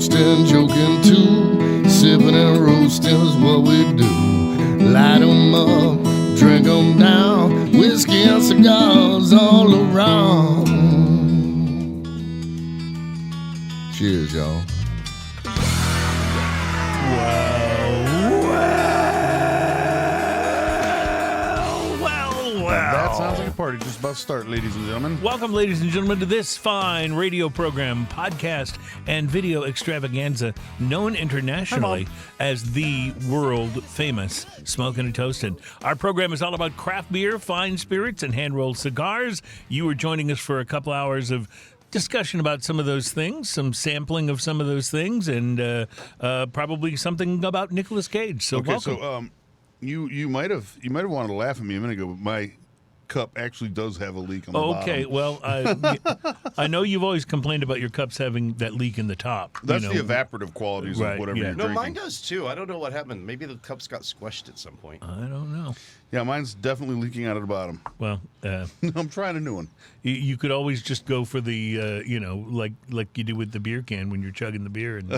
toasting, joking too. Sipping and roasting is what we do. Light 'em up, drink 'em down. Whiskey and cigars all around. Cheers, y'all. That sounds like a party just about to start, ladies and gentlemen. Welcome, ladies and gentlemen, to this fine radio program, podcast, and video extravaganza known internationally as the world-famous Smokin' and Toastin'. Our program is all about craft beer, fine spirits, and hand-rolled cigars. You are joining us for a couple hours of discussion about some of those things, some sampling of some of those things, and probably something about Nicolas Cage. So welcome. So you might have wanted to laugh at me a minute ago, but my cup actually does have a leak on the bottom. Okay, well, I know you've always complained about your cups having that leak in the top. That's the evaporative qualities of whatever you're drinking. No, mine does too. I don't know what happened. Maybe the cups got squished at some point. I don't know. Yeah, mine's definitely leaking out of the bottom. Well, I'm trying a new one. You could always just go for the, like you do with the beer can when you're chugging the beer and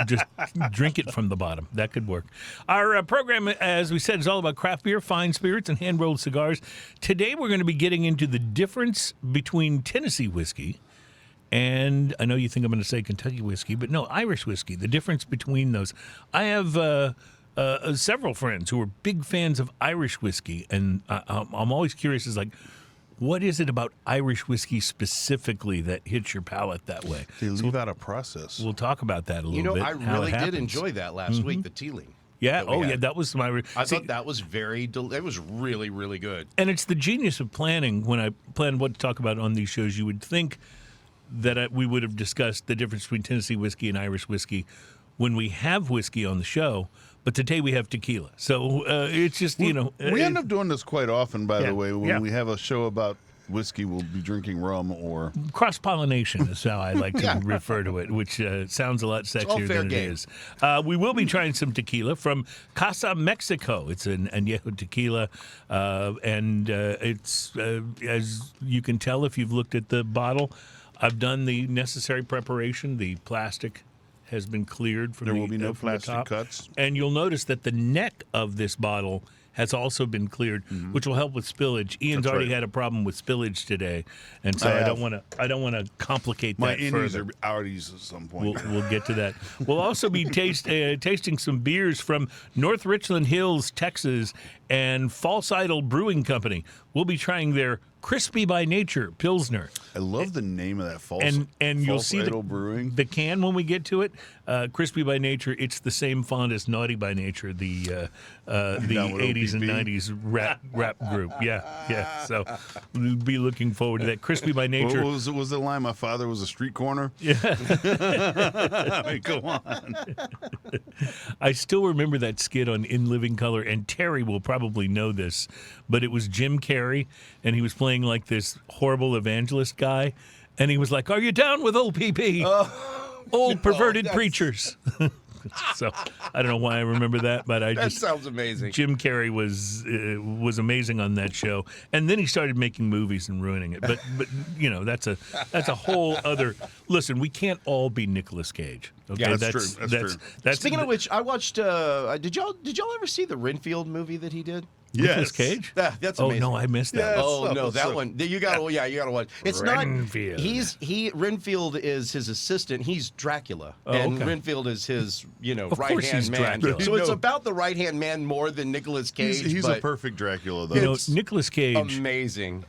just drink it from the bottom. That could work. Our program, as we said, is all about craft beer, fine spirits, and hand-rolled cigars. Today we're going to be getting into the difference between Tennessee whiskey and, I know you think I'm going to say Kentucky whiskey, but no, Irish whiskey, the difference between those. I have several friends who are big fans of Irish whiskey, and I'm always curious, is like, what is it about Irish whiskey specifically that hits your palate that way? They leave out a process. We'll talk about that a little bit. I really did enjoy that last week, the tealing. Yeah, that was my... I thought that was it was really, really good. And it's the genius of planning. When I planned what to talk about on these shows, you would think that we would have discussed the difference between Tennessee whiskey and Irish whiskey when we have whiskey on the show. But today we have tequila. So it's just, we end up doing this quite often, by the way. When we have a show about whiskey, we'll be drinking rum or... Cross-pollination is how I like to refer to it, which sounds a lot sexier than it is. We will be trying some tequila from Casa, Mexico. It's an Anejo tequila, and it's, as you can tell if you've looked at the bottle, I've done the necessary preparation. The plastic has been cleared from There will be no plastic cuts. And you'll notice that the neck of this bottle has also been cleared, which will help with spillage. Ian's already had a problem with spillage today, and so I don't want to complicate My that innies further. are outies at some point. We'll get to that. We'll also be tasting some beers from North Richland Hills, Texas, and False Idol Brewing Company. We'll be trying their Crispy by Nature Pilsner. I love the name of that false you'll see Idol Brewing. The can when we get to it. Crispy by Nature. It's the same font as Naughty by Nature, the 80s and 90s rap group. Yeah. So we'll be looking forward to that. Crispy by Nature. What was the line? My father was a street corner. Yeah. I mean, go on. I still remember that skit on In Living Color, and Terry will probably know this, but it was Jim Carrey, and he was playing like this horrible evangelist guy, and he was like, "Are you down with OPP? Old perverted preachers." So I don't know why I remember that, but that sounds amazing. Jim Carrey was amazing on that show, and then he started making movies and ruining it. But that's a whole other. Listen, we can't all be Nicolas Cage. Okay, yeah, that's true. Speaking of which, I watched. Did y'all ever see the Renfield movie that he did? Nicolas Cage? That's amazing. Oh no, I missed that. Yes, that one. You got to watch. It's Renfield. not. Renfield is his assistant. He's Dracula, and Renfield is his right hand man. Dracula. So it's about the right hand man more than Nicolas Cage. He's a perfect Dracula, though. Nicolas Cage, amazing,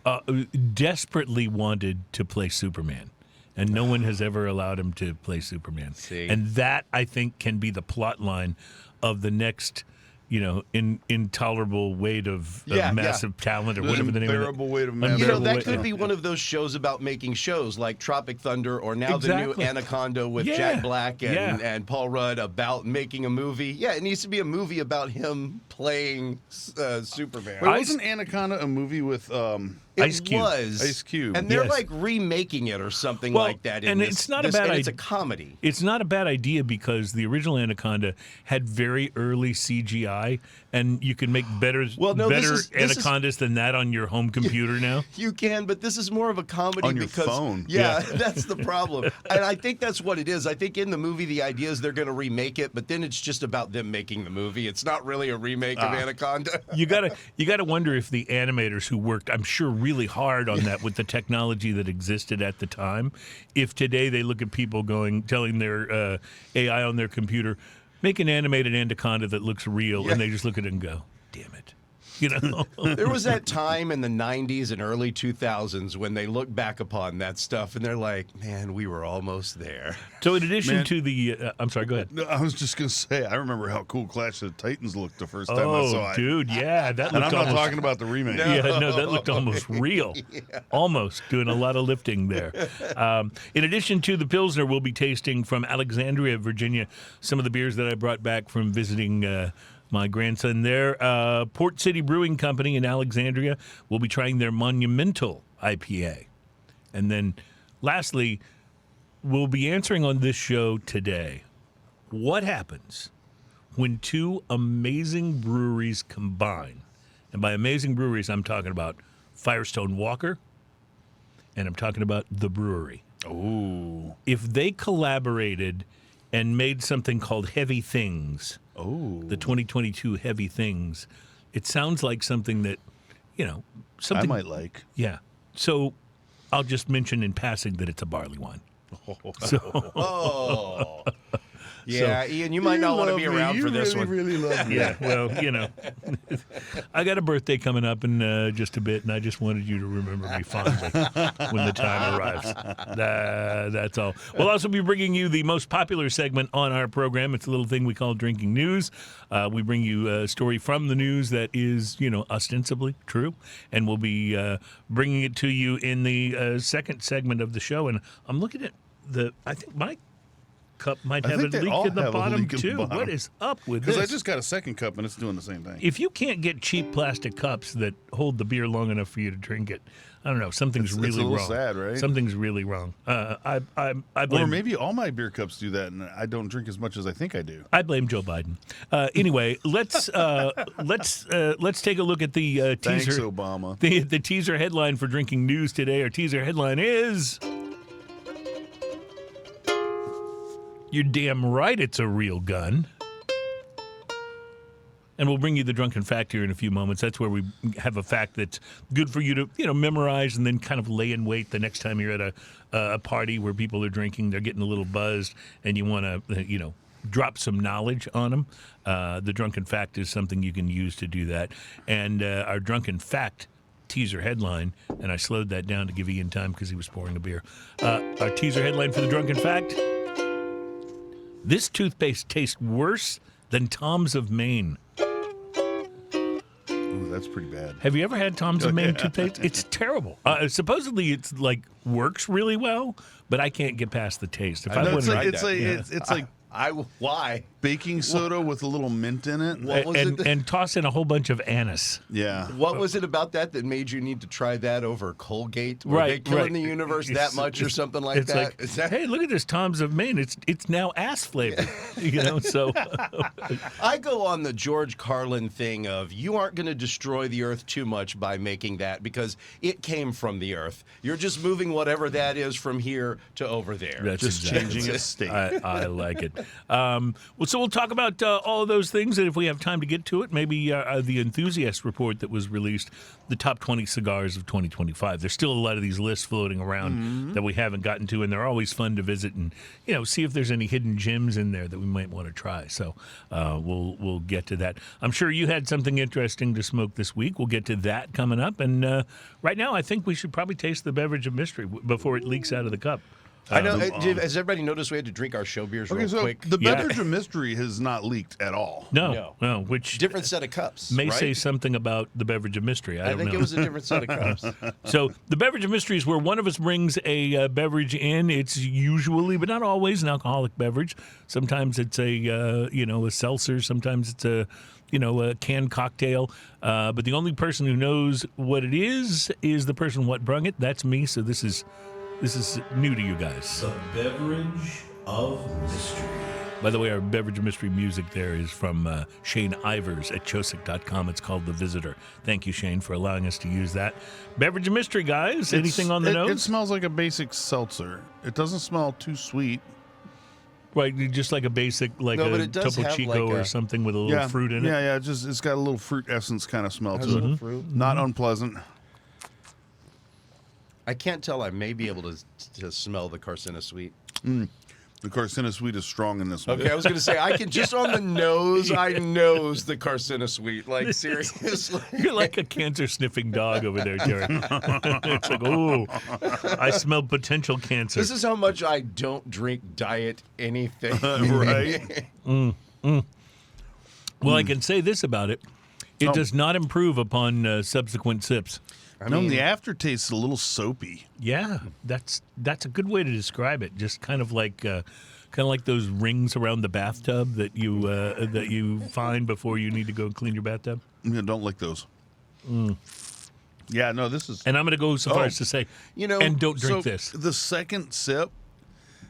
desperately wanted to play Superman. And no one has ever allowed him to play Superman. See. And that, I think, can be the plot line of the next, intolerable weight of massive talent or whatever the name of it. Unbearable weight of massive that could be one of those shows about making shows like Tropic Thunder or now the new Anaconda with Jack Black and Paul Rudd about making a movie. Yeah, it needs to be a movie about him playing Superman. Wait, wasn't Anaconda a movie with It Ice Cube. was Ice Cube. and they're Yes. like remaking it or something Well, like that. and it's not a bad and idea. it's a comedy. It's not a bad idea because the original Anaconda had very early CGI, and you can make better this is- Anacondas than that on your home computer now. You can, but this is more of a comedy On your because phone. Yeah, that's the problem. And I think that's what it is. I think in the movie the idea is they're going to remake it, but then it's just about them making the movie. It's not really a remake of Anaconda. You gotta wonder if the animators who worked, I'm sure, really hard on that with the technology that existed at the time, if today they look at people telling their AI on their computer, make an animated Anaconda that looks real, and they just look at it and go, damn it. You know, There was that time in the 90s and early 2000s when they look back upon that stuff and they're like, man, we were almost there. So in addition to the, I'm sorry, go ahead. No, I was just gonna say, I remember how cool Clash of the Titans looked the first time I saw it. Dude, yeah, that And looked I'm not almost. talking about the remake. Yeah, no, that looked almost real. Almost doing a lot of lifting there. In addition to the Pilsner, we'll be tasting from Alexandria, Virginia, some of the beers that I brought back from visiting my grandson there. Port City Brewing Company in Alexandria will be trying their Monumental IPA. And then lastly, we'll be answering on this show today, what happens when two amazing breweries combine? And by amazing breweries, I'm talking about Firestone Walker, and I'm talking about the Bruery. Ooh. If they collaborated and made something called Heavy Things, the 2022 Heavy Things, it sounds like something that, something I might like. Yeah. So I'll just mention in passing that it's a barley wine. Oh. Yeah, Ian, you might not want to be around for this one. Really love me. Yeah, well, I got a birthday coming up in just a bit, and I just wanted you to remember me fondly when the time arrives. That's all. We'll also be bringing you the most popular segment on our program. It's a little thing we call Drinking News. We bring you a story from the news that is, ostensibly true, and we'll be bringing it to you in the second segment of the show. And I'm looking at I think my cup might have a think they leak all in the have a bottom, leak in the too. bottom. What is up with this? Because I just got a second cup and it's doing the same thing. If you can't get cheap plastic cups that hold the beer long enough for you to drink it, I don't know. Something's really it's a little wrong. sad, right? Something's really wrong. I blame. Or maybe all my beer cups do that, and I don't drink as much as I think I do. I blame Joe Biden. Anyway, let's take a look at the Thanks, teaser. Obama. The teaser headline for Drinking News today. Our teaser headline is. You're damn right it's a real gun. And we'll bring you the drunken fact here in a few moments. That's where we have a fact that's good for you to, memorize and then kind of lay in wait the next time you're at a party where people are drinking, they're getting a little buzzed, and you want to, drop some knowledge on them. The drunken fact is something you can use to do that. And our drunken fact teaser headline, and I slowed that down to give Ian time because he was pouring a beer. Our teaser headline for the drunken fact: this toothpaste tastes worse than Tom's of Maine. Ooh, that's pretty bad. Have you ever had Tom's of Maine toothpaste? It's terrible. Supposedly, it's works really well, but I can't get past the taste. If I No, wouldn't, it's like Why? baking soda with a little mint in it. What was it? and toss in a whole bunch of anise. Yeah. What was it about that made you need to try that over Colgate? Were Right, they killing right. the universe that much or something like It's that? like, Is that? hey, look at this Tom's of Maine. It's now ass flavored. So I go on the George Carlin thing of you aren't going to destroy the earth too much by making that because it came from the earth. You're just moving whatever that is from here to over there. That's Just exactly changing it. its state. I like it. So we'll talk about all of those things, and if we have time to get to it, maybe the enthusiast report that was released, the top 20 cigars of 2025. There's still a lot of these lists floating around that we haven't gotten to, and they're always fun to visit and see if there's any hidden gems in there that we might want to try. So we'll get to that. I'm sure you had something interesting to smoke this week. We'll get to that coming up, and right now I think we should probably taste the beverage of mystery before it leaks out of the cup. I know. Has everybody noticed we had to drink our show beers real quick? The beverage of mystery has not leaked at all. No. Which different set of cups may right? say something about the beverage of mystery. I don't think know. it was a different set of cups. So the beverage of mystery is where one of us brings a beverage in. It's usually, but not always, an alcoholic beverage. Sometimes it's a seltzer. Sometimes it's a canned cocktail. But the only person who knows what it is the person what brung it. That's me. So this is new to you guys. The beverage of mystery. By the way, our beverage of mystery music there is from Shane Ivers at chosic.com. It's called The Visitor. Thank you, Shane, for allowing us to use that. Beverage of mystery, guys. Anything on the nose? It smells like a basic seltzer. It doesn't smell too sweet. Right, just like a basic, like No, but a it does Topo have Chico like or a- something with a little fruit in it. Yeah, it's got a little fruit essence kind of smell Has to a it. little fruit. Not unpleasant. I can't tell. I may be able to smell the Carcina Sweet. The Carcina Sweet is strong in this one. Okay, I was going to say, I can just on the nose, I nose the Carcina Sweet. Like, seriously. You're like a cancer-sniffing dog over there, Jerry. It's like, oh, I smell potential cancer. This is how much I don't drink diet anything. Right? Well, I can say this about it. It does not improve upon subsequent sips. The aftertaste is a little soapy. Yeah, that's a good way to describe it. Just kind of like those rings around the bathtub that you find before you need to go clean your bathtub. Yeah, don't lick those. Yeah, no, this is... And I'm going to go so far as to say, and don't drink this. The second sip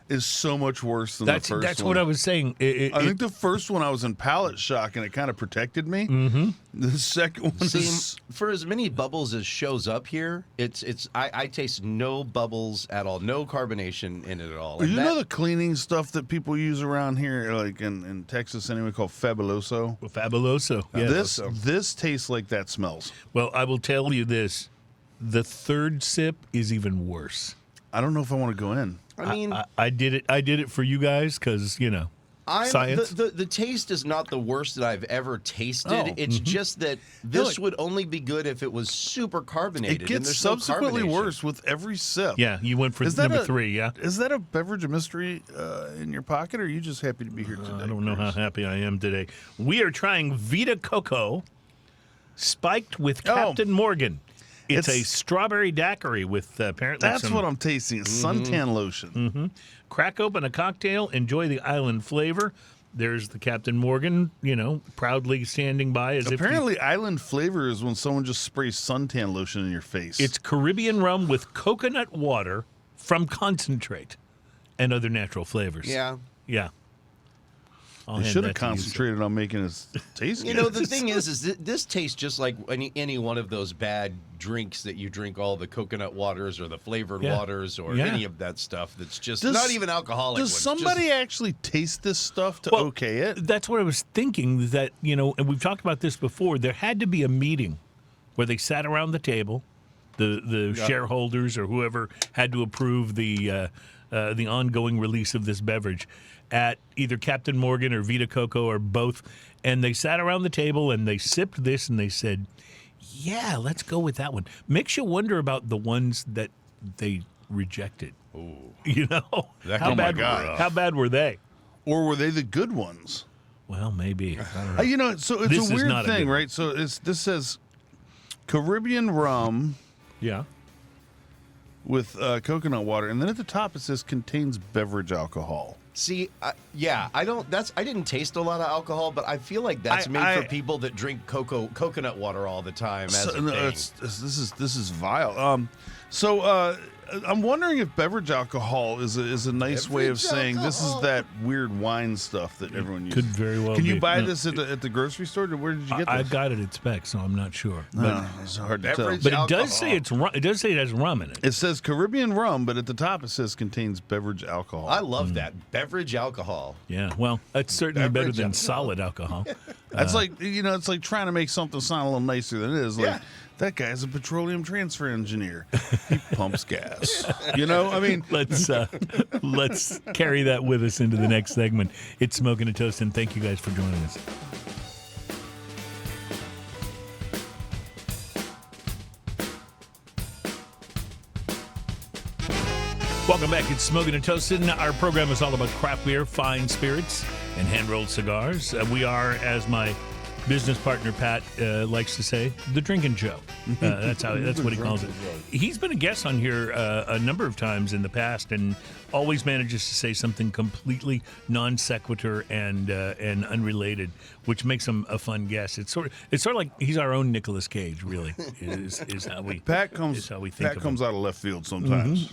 is so much worse than the first one. That's what I was saying. I think the first one I was in palate shock and it kind of protected me. Mm-hmm. The second one is... For as many bubbles as shows up here, I taste no bubbles at all, no carbonation in it at all. You know the cleaning stuff that people use around here, like in Texas anyway, called Fabuloso? Fabuloso. Yeah. This tastes like that smells. Well, I will tell you this. The third sip is even worse. I don't know if I want to go in. I mean, I did it for you guys because science. The taste is not the worst that I've ever tasted. Oh, it's just that this would only be good if it was super carbonated. It gets and there's no subsequently carbonation. worse with every sip. Yeah, you went for number 3. Yeah. Is that a beverage of mystery in your pocket, or are you just happy to be here today? I don't know how happy I am today. We are trying Vita Coco, spiked with Captain Morgan. It's a strawberry daiquiri with apparently That's what I'm tasting. Suntan lotion. Mm-hmm. Crack open a cocktail. Enjoy the island flavor. There's the Captain Morgan, proudly standing by as Apparently, island flavor is when someone just sprays suntan lotion in your face. It's Caribbean rum with coconut water from concentrate and other natural flavors. Yeah. Yeah. They should have concentrated on making it taste good. The thing is this tastes just like any one of those bad drinks that you drink, all the coconut waters or the flavored waters or any of that stuff that's just not even alcoholic. Does somebody actually taste this stuff to okay it? That's what I was thinking, that, and we've talked about this before, there had to be a meeting where they sat around the table, the shareholders or whoever had to approve the ongoing release of this beverage at either Captain Morgan or Vita Coco or both, and they sat around the table and they sipped this and they said, yeah, let's go with that one. Makes you wonder about the ones that they rejected. Ooh. How bad were they? Or were they the good ones? Well, maybe. I don't know. So it's This a is weird not a thing, good right? So this says Caribbean rum Yeah. with coconut water, and then at the top it says contains beverage alcohol. See, I didn't taste a lot of alcohol, but I feel like that's made for people that drink coconut water all the time. This is vile. So I'm wondering if beverage alcohol is a nice way of saying this is that weird wine stuff that everyone uses. Could very well Can you be. buy No. this at the grocery store? Where did you get this? I got it at Spec, so I'm not sure. But, It's hard to tell. Beverage but it alcohol. does say it does say it has rum in it. It says Caribbean rum, but at the top it says contains beverage alcohol. I love that beverage alcohol. Yeah, well, that's certainly better Beverage than alcohol. solid alcohol. That's it's like trying to make something sound a little nicer than it is. Like that guy's a petroleum transfer engineer. He pumps gas. I mean, Let's carry that with us into the next segment. It's Smoking a Toast, and thank you guys for joining us. Welcome back. It's Smoking and Toasting. Our program is all about craft beer, fine spirits, and hand-rolled cigars. We are, as my business partner Pat likes to say, the drinking show. That's what he calls it. He's been a guest on here a number of times in the past, and always manages to say something completely non sequitur and unrelated, which makes him a fun guest. It's sort of like he's our own Nicolas Cage, really. Is how we Pat comes. is how we think Pat of comes him. out of left field sometimes,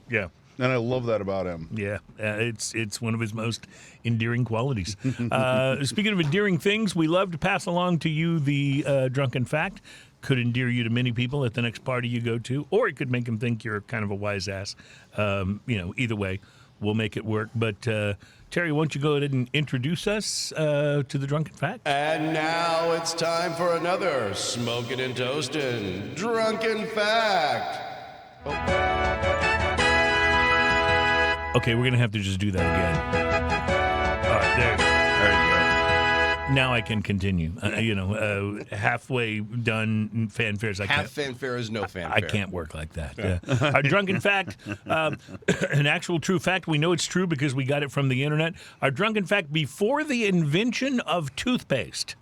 Yeah. and I love that about him. Yeah, it's one of his most endearing qualities. Speaking of endearing things, we love to pass along to you the drunken fact. Could endear you to many people at the next party you go to, or it could make them think you're kind of a wise ass. Either way, we'll make it work. But Terry, why don't you go ahead and introduce us to the drunken fact? And now it's time for another Smoking and Toasting Drunken Fact. Okay, we're gonna have to just do that again. All right, there you go. Now I can continue. Halfway done fanfares. Half fanfare is no fanfare. I can't work like that. Our drunken fact, an actual true fact. We know it's true because we got it from the internet. Our drunken fact: before the invention of toothpaste,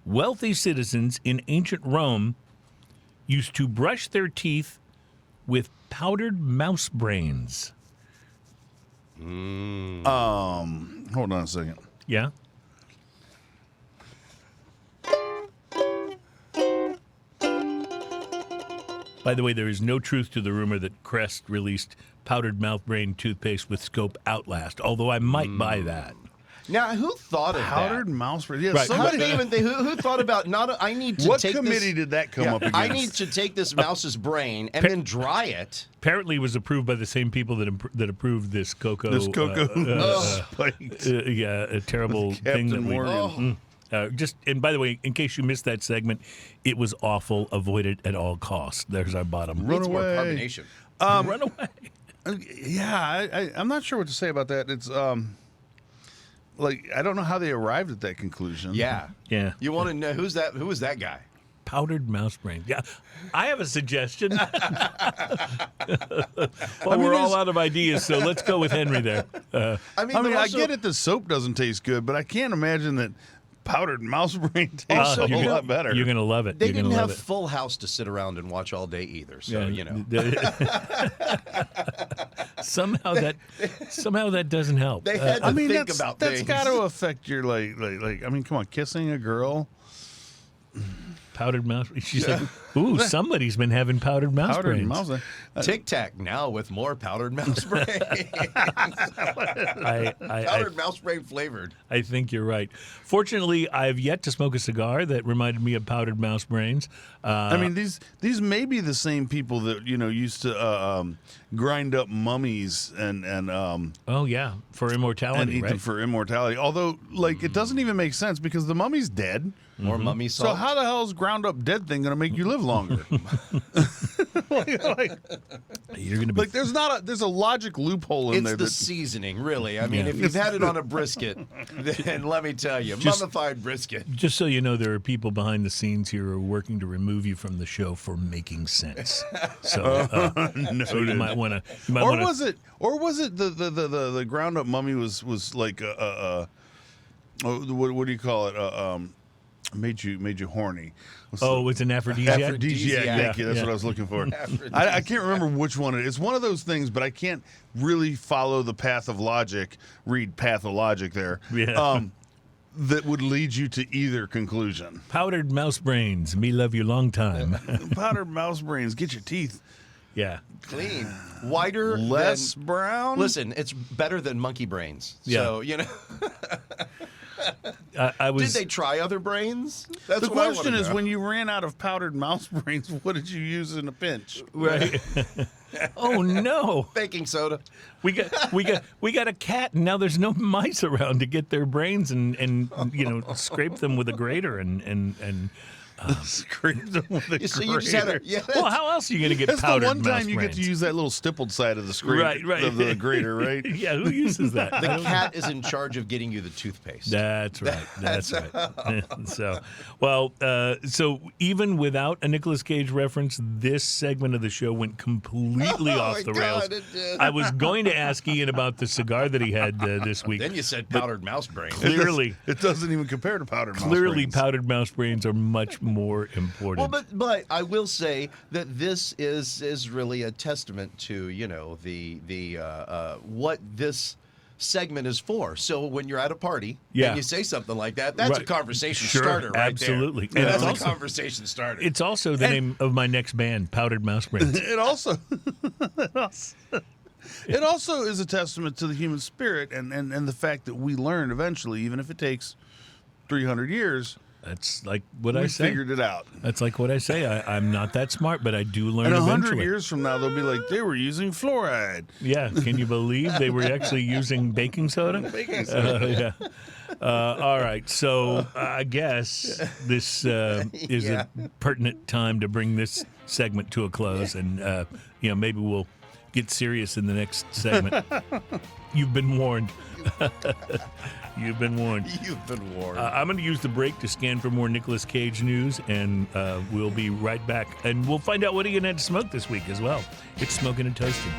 wealthy citizens in ancient Rome used to brush their teeth with powdered mouse brains. Hold on a second. Yeah. By the way, there is no truth to the rumor that Crest released powdered mouth brain toothpaste with scope Outlast, although I might buy that. Now, who thought of Powdered that? mouse brain. Yeah, Right. somebody. Who thought about I need to What take committee this, did that come up against? I need to take this mouse's brain and then dry it. Apparently, it was approved by the same people that approved this cocoa. This cocoa spiked. A terrible thing that Captain we. Morgan. And by the way, in case you missed that segment, it was awful. Avoid it at all costs. There's our bottom. Run Needs more away. carbonation. Run away. Yeah, I'm not sure what to say about that. It's I don't know how they arrived at that conclusion. Yeah. Yeah. You want to know who's that? Who was that guy? Powdered mouse brain. Yeah, I have a suggestion. I mean, we're all out of ideas, so let's go with Henry there. I get it. The soap doesn't taste good, but I can't imagine that powdered mouse brain tastes a whole lot better. You're gonna love it. They You're didn't gonna have love it. Full House to sit around and watch all day either. So somehow that doesn't help. they had to think that's about things. got to affect your like. I mean, come on, kissing a girl. Powdered mouse. She's like, ooh, somebody's been having powdered mouse Powdered brains. mouse. Tic Tac now with more powdered mouse brain. Powdered mouse brain flavored. I think you're right. Fortunately, I've yet to smoke a cigar that reminded me of powdered mouse brains. I mean, these may be the same people that used to grind up mummies and Oh yeah, for immortality, and eat right? them for immortality. Although, it doesn't even make sense because the mummy's dead. More mummy salt. So how the hell is ground up dead thing going to make you live longer? You're gonna be there's a logic loophole in It's there. the that, seasoning, really. I mean, Yeah. if you've had it on a brisket, then let me tell you, mummified brisket. Just so you know, there are people behind the scenes here who are working to remove you from the show for making sense. So, so you might want to. was it the ground up mummy was like what do you call it? Made you horny. It's an aphrodisiac. Aphrodisiac. Thank you. That's Yeah. what I was looking for. I can't remember which one it is. It's one of those things, but I can't really follow the path of logic. Read path of logic there. Yeah. That would lead you to either conclusion. Powdered mouse brains. Me love you long time. Powdered mouse brains. Get your teeth Yeah. Clean. Whiter. less than, brown. Listen, it's better than monkey brains. So, I was. Did they try other brains? That's The what I question wanna is, know. when you ran out of powdered mouse brains, what did you use in a pinch? Right. Oh no. Baking soda. We got a cat, and now there's no mice around to get their brains and scrape them with a grater and Scraped them with a So you just had grater. a, yeah, Well, how else are you going to get That's the powdered one mouse time you get to brains? use that little stippled side of the scrape Right. of the grater, right? Yeah, who uses that? the cat is in charge of getting you the toothpaste. That's right. That's right. So even without a Nicolas Cage reference, this segment of the show went completely Oh off my the God, rails. it did. I was going to ask Ian about the cigar that he had this week. Then you said powdered mouse brain. Clearly, It doesn't even compare to powdered mouse clearly, brains. powdered mouse brains are much more important. Well, but I will say that this is really a testament to the what this segment is for. So when you're at a party Yeah. and you say something like that, that's a Right. conversation Sure, starter right absolutely. there. And That's it's a also- conversation starter. It's also the name of my next band, Powdered Mouse Brains. It also it also is a testament to the human spirit and the fact that we learn eventually, even if it takes 300 years, That's like what we I say. figured it out. That's like what I say. I'm not that smart, but I do learn And 100 eventually. years from now, they'll be like, they were using fluoride. Yeah, can you believe they were actually using baking soda? Baking soda. Yeah. All right, so I guess this is Yeah. a pertinent time to bring this segment to a close, and maybe we'll get serious in the next segment. You've been warned. You've been warned. You've been warned. I'm going to use the break to scan for more Nicolas Cage news, and we'll be right back. And we'll find out what Ian had to smoke this week as well. It's Smoking and Toasting.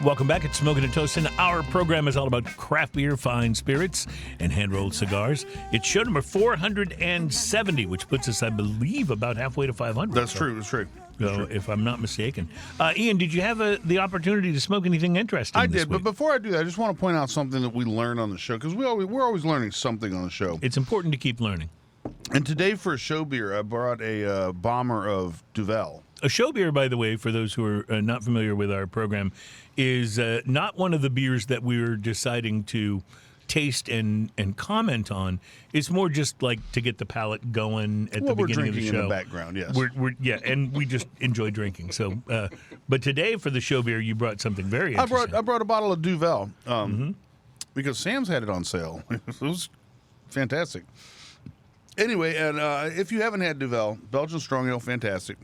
Welcome back. It's Smoking and Toasting. Our program is all about craft beer, fine spirits, and hand-rolled cigars. It's show number 470, which puts us, I believe, about halfway to 500. That's true. That's true. So, if I'm not mistaken. Ian, did you have the opportunity to smoke anything interesting I this did, but week? before I do that, I just want to point out something that we learn on the show, because we're always learning something on the show. It's important to keep learning. And today for a show beer, I brought a bomber of Duvel. A show beer, by the way, for those who are not familiar with our program, is not one of the beers that we're deciding to taste and comment on. It's more just like to get the palate going at the What we're beginning of the drinking show. in the background, yes. And we just enjoy drinking. So, but today for the show beer, you brought something very interesting. I brought a bottle of Duvel because Sam's had it on sale. It was fantastic. Anyway, and if you haven't had Duvel, Belgian strong ale, fantastic.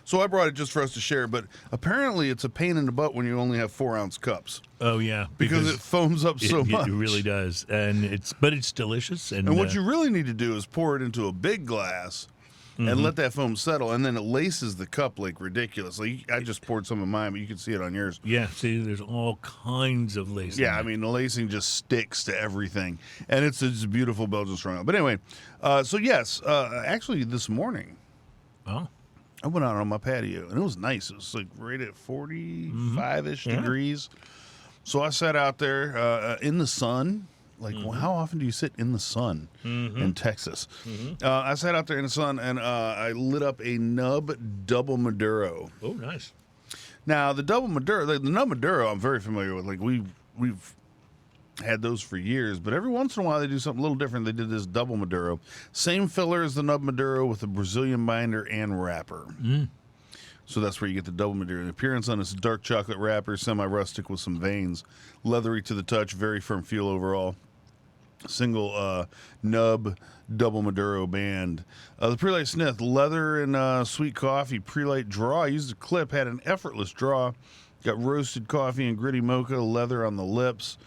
So I brought it just for us to share, but apparently it's a pain in the butt when you only have 4-ounce cups Oh yeah, because it foams up so much. It really does, and it's delicious. And And what you really need to do is pour it into a big glass and let that foam settle, and then it laces the cup like ridiculously. I just poured some of mine, but you can see it on yours. Yeah, see, there's all kinds of lacing. Yeah, I mean, the lacing just sticks to everything, and it's a beautiful Belgian strong ale. But anyway, so yes, actually this morning, Oh, I went out on my patio, and it was nice. It was like right at 45-ish degrees. So I sat out there in the sun. Like, well, how often do you sit in the sun in Texas? I sat out there in the sun, and I lit up a Nub Double Maduro. oh, nice. Now, the Double Maduro, the Nub Maduro, I'm very familiar with. Like, we've had those for years, but every once in a while they do something a little different. They did this Double Maduro. Same filler as the Nub Maduro with a Brazilian binder and wrapper. So that's where you get the Double Maduro. The appearance on this dark chocolate wrapper, semi-rustic with some veins. Leathery to the touch, very firm feel overall. Single Nub Double Maduro band. The Pre-Light Sniff, leather and sweet coffee, Pre-Light draw. I used a clip, had an effortless draw. Got roasted coffee and gritty mocha, leather on the lips.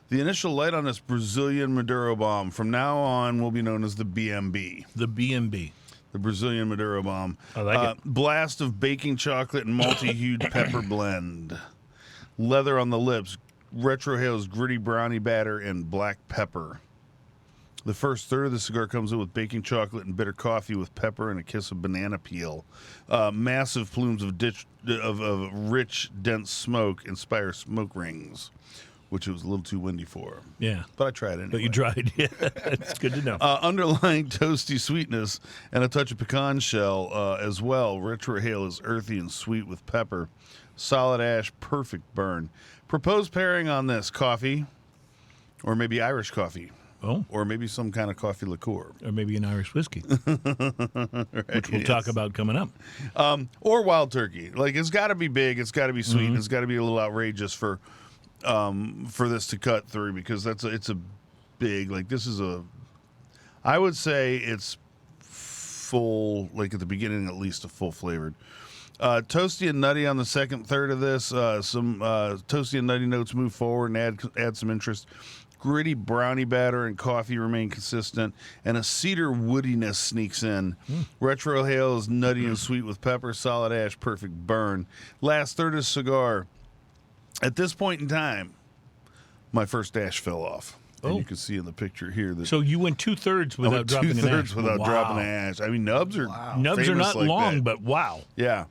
The initial light on this Brazilian Maduro bomb from now on will be known as the BMB. The B&B. The Brazilian Maduro bomb. I like it. Blast of baking chocolate and multi-hued pepper blend. Leather on the lips. Retrohale's gritty brownie batter and black pepper. The first third of the cigar comes in with baking chocolate and bitter coffee with pepper and a kiss of banana peel. Massive plumes of rich, dense smoke inspire smoke rings, which it was a little too windy for. Yeah. But I tried anyway. But you tried. Yeah, that's good to know. Underlying toasty sweetness and a touch of pecan shell as well. Retrohale is earthy and sweet with pepper. Solid ash, perfect burn. Proposed pairing on this, coffee, or maybe Irish coffee. Oh, Or maybe some kind of coffee liqueur. or maybe an Irish whiskey, which we'll talk about coming up. Or wild turkey. Like, it's got to be big, it's got to be sweet, and it's got to be a little outrageous for for this to cut through, because it's a big, like, this is I would say it's full, like at the beginning at least, a full flavored. Toasty and nutty on the second third of this. Some toasty and nutty notes move forward and add some interest. Gritty brownie batter and coffee remain consistent, and a cedar woodiness sneaks in. Retro hail is nutty and sweet with pepper. Solid ash, perfect burn. Last third of cigar. At this point in time, my first ash fell off. And you can see in the picture here that. So you went 2/3 without dropping an ash. 2/3 without dropping an ash. I mean, nubs are Nubs are not like long, that. but wow. Yeah.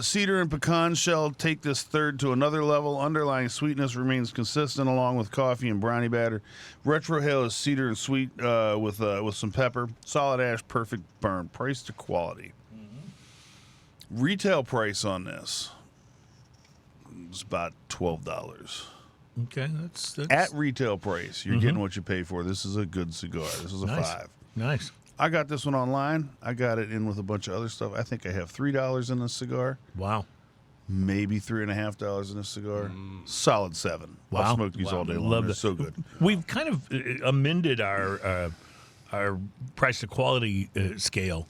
Cedar and pecan shell take this third to another level. Underlying sweetness remains consistent along with coffee and brownie batter. Retro hail is cedar and sweet with some pepper. Solid ash, perfect burn. Price to quality. Retail price on this is about $12. Okay, that's At retail price, you're getting what you pay for. This is a good cigar. This is a nice. 5. Nice. I got this one online. I got it in with a bunch of other stuff. I think I have $3 in this cigar. Wow. Maybe $3.50 in this cigar. Solid 7. Wow. I'll smoke these all day long. Love They're that. so good. We've kind of amended our price to quality scale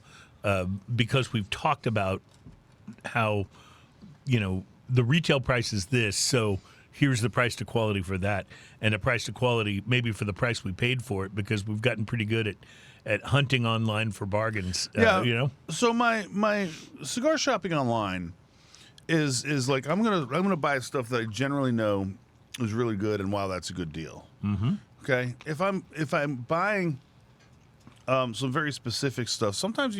because we've talked about how, the retail price is this, so here's the price to quality for that, and a price to quality maybe for the price we paid for it, because we've gotten pretty good at hunting online for bargains. So my cigar shopping online is like, I'm gonna buy stuff that I generally know is really good, and wow, that's a good deal. Mm-hmm. Okay, if I'm buying some very specific stuff, sometimes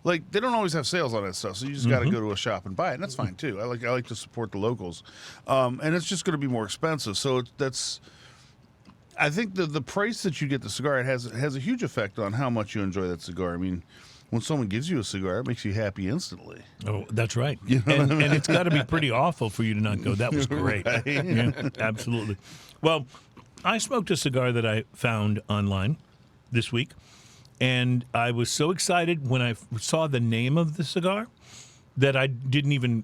they don't always have sales on that stuff, so you just got to go to a shop and buy it, and that's fine too. I like to support the locals, and it's just going to be more expensive. So I think the price that you get the cigar at has a huge effect on how much you enjoy that cigar. I mean, when someone gives you a cigar, it makes you happy instantly. Oh, that's right. And it's got to be pretty awful for you to not go, that was great. Right? Yeah, absolutely. Well, I smoked a cigar that I found online this week, and I was so excited when I saw the name of the cigar that I didn't even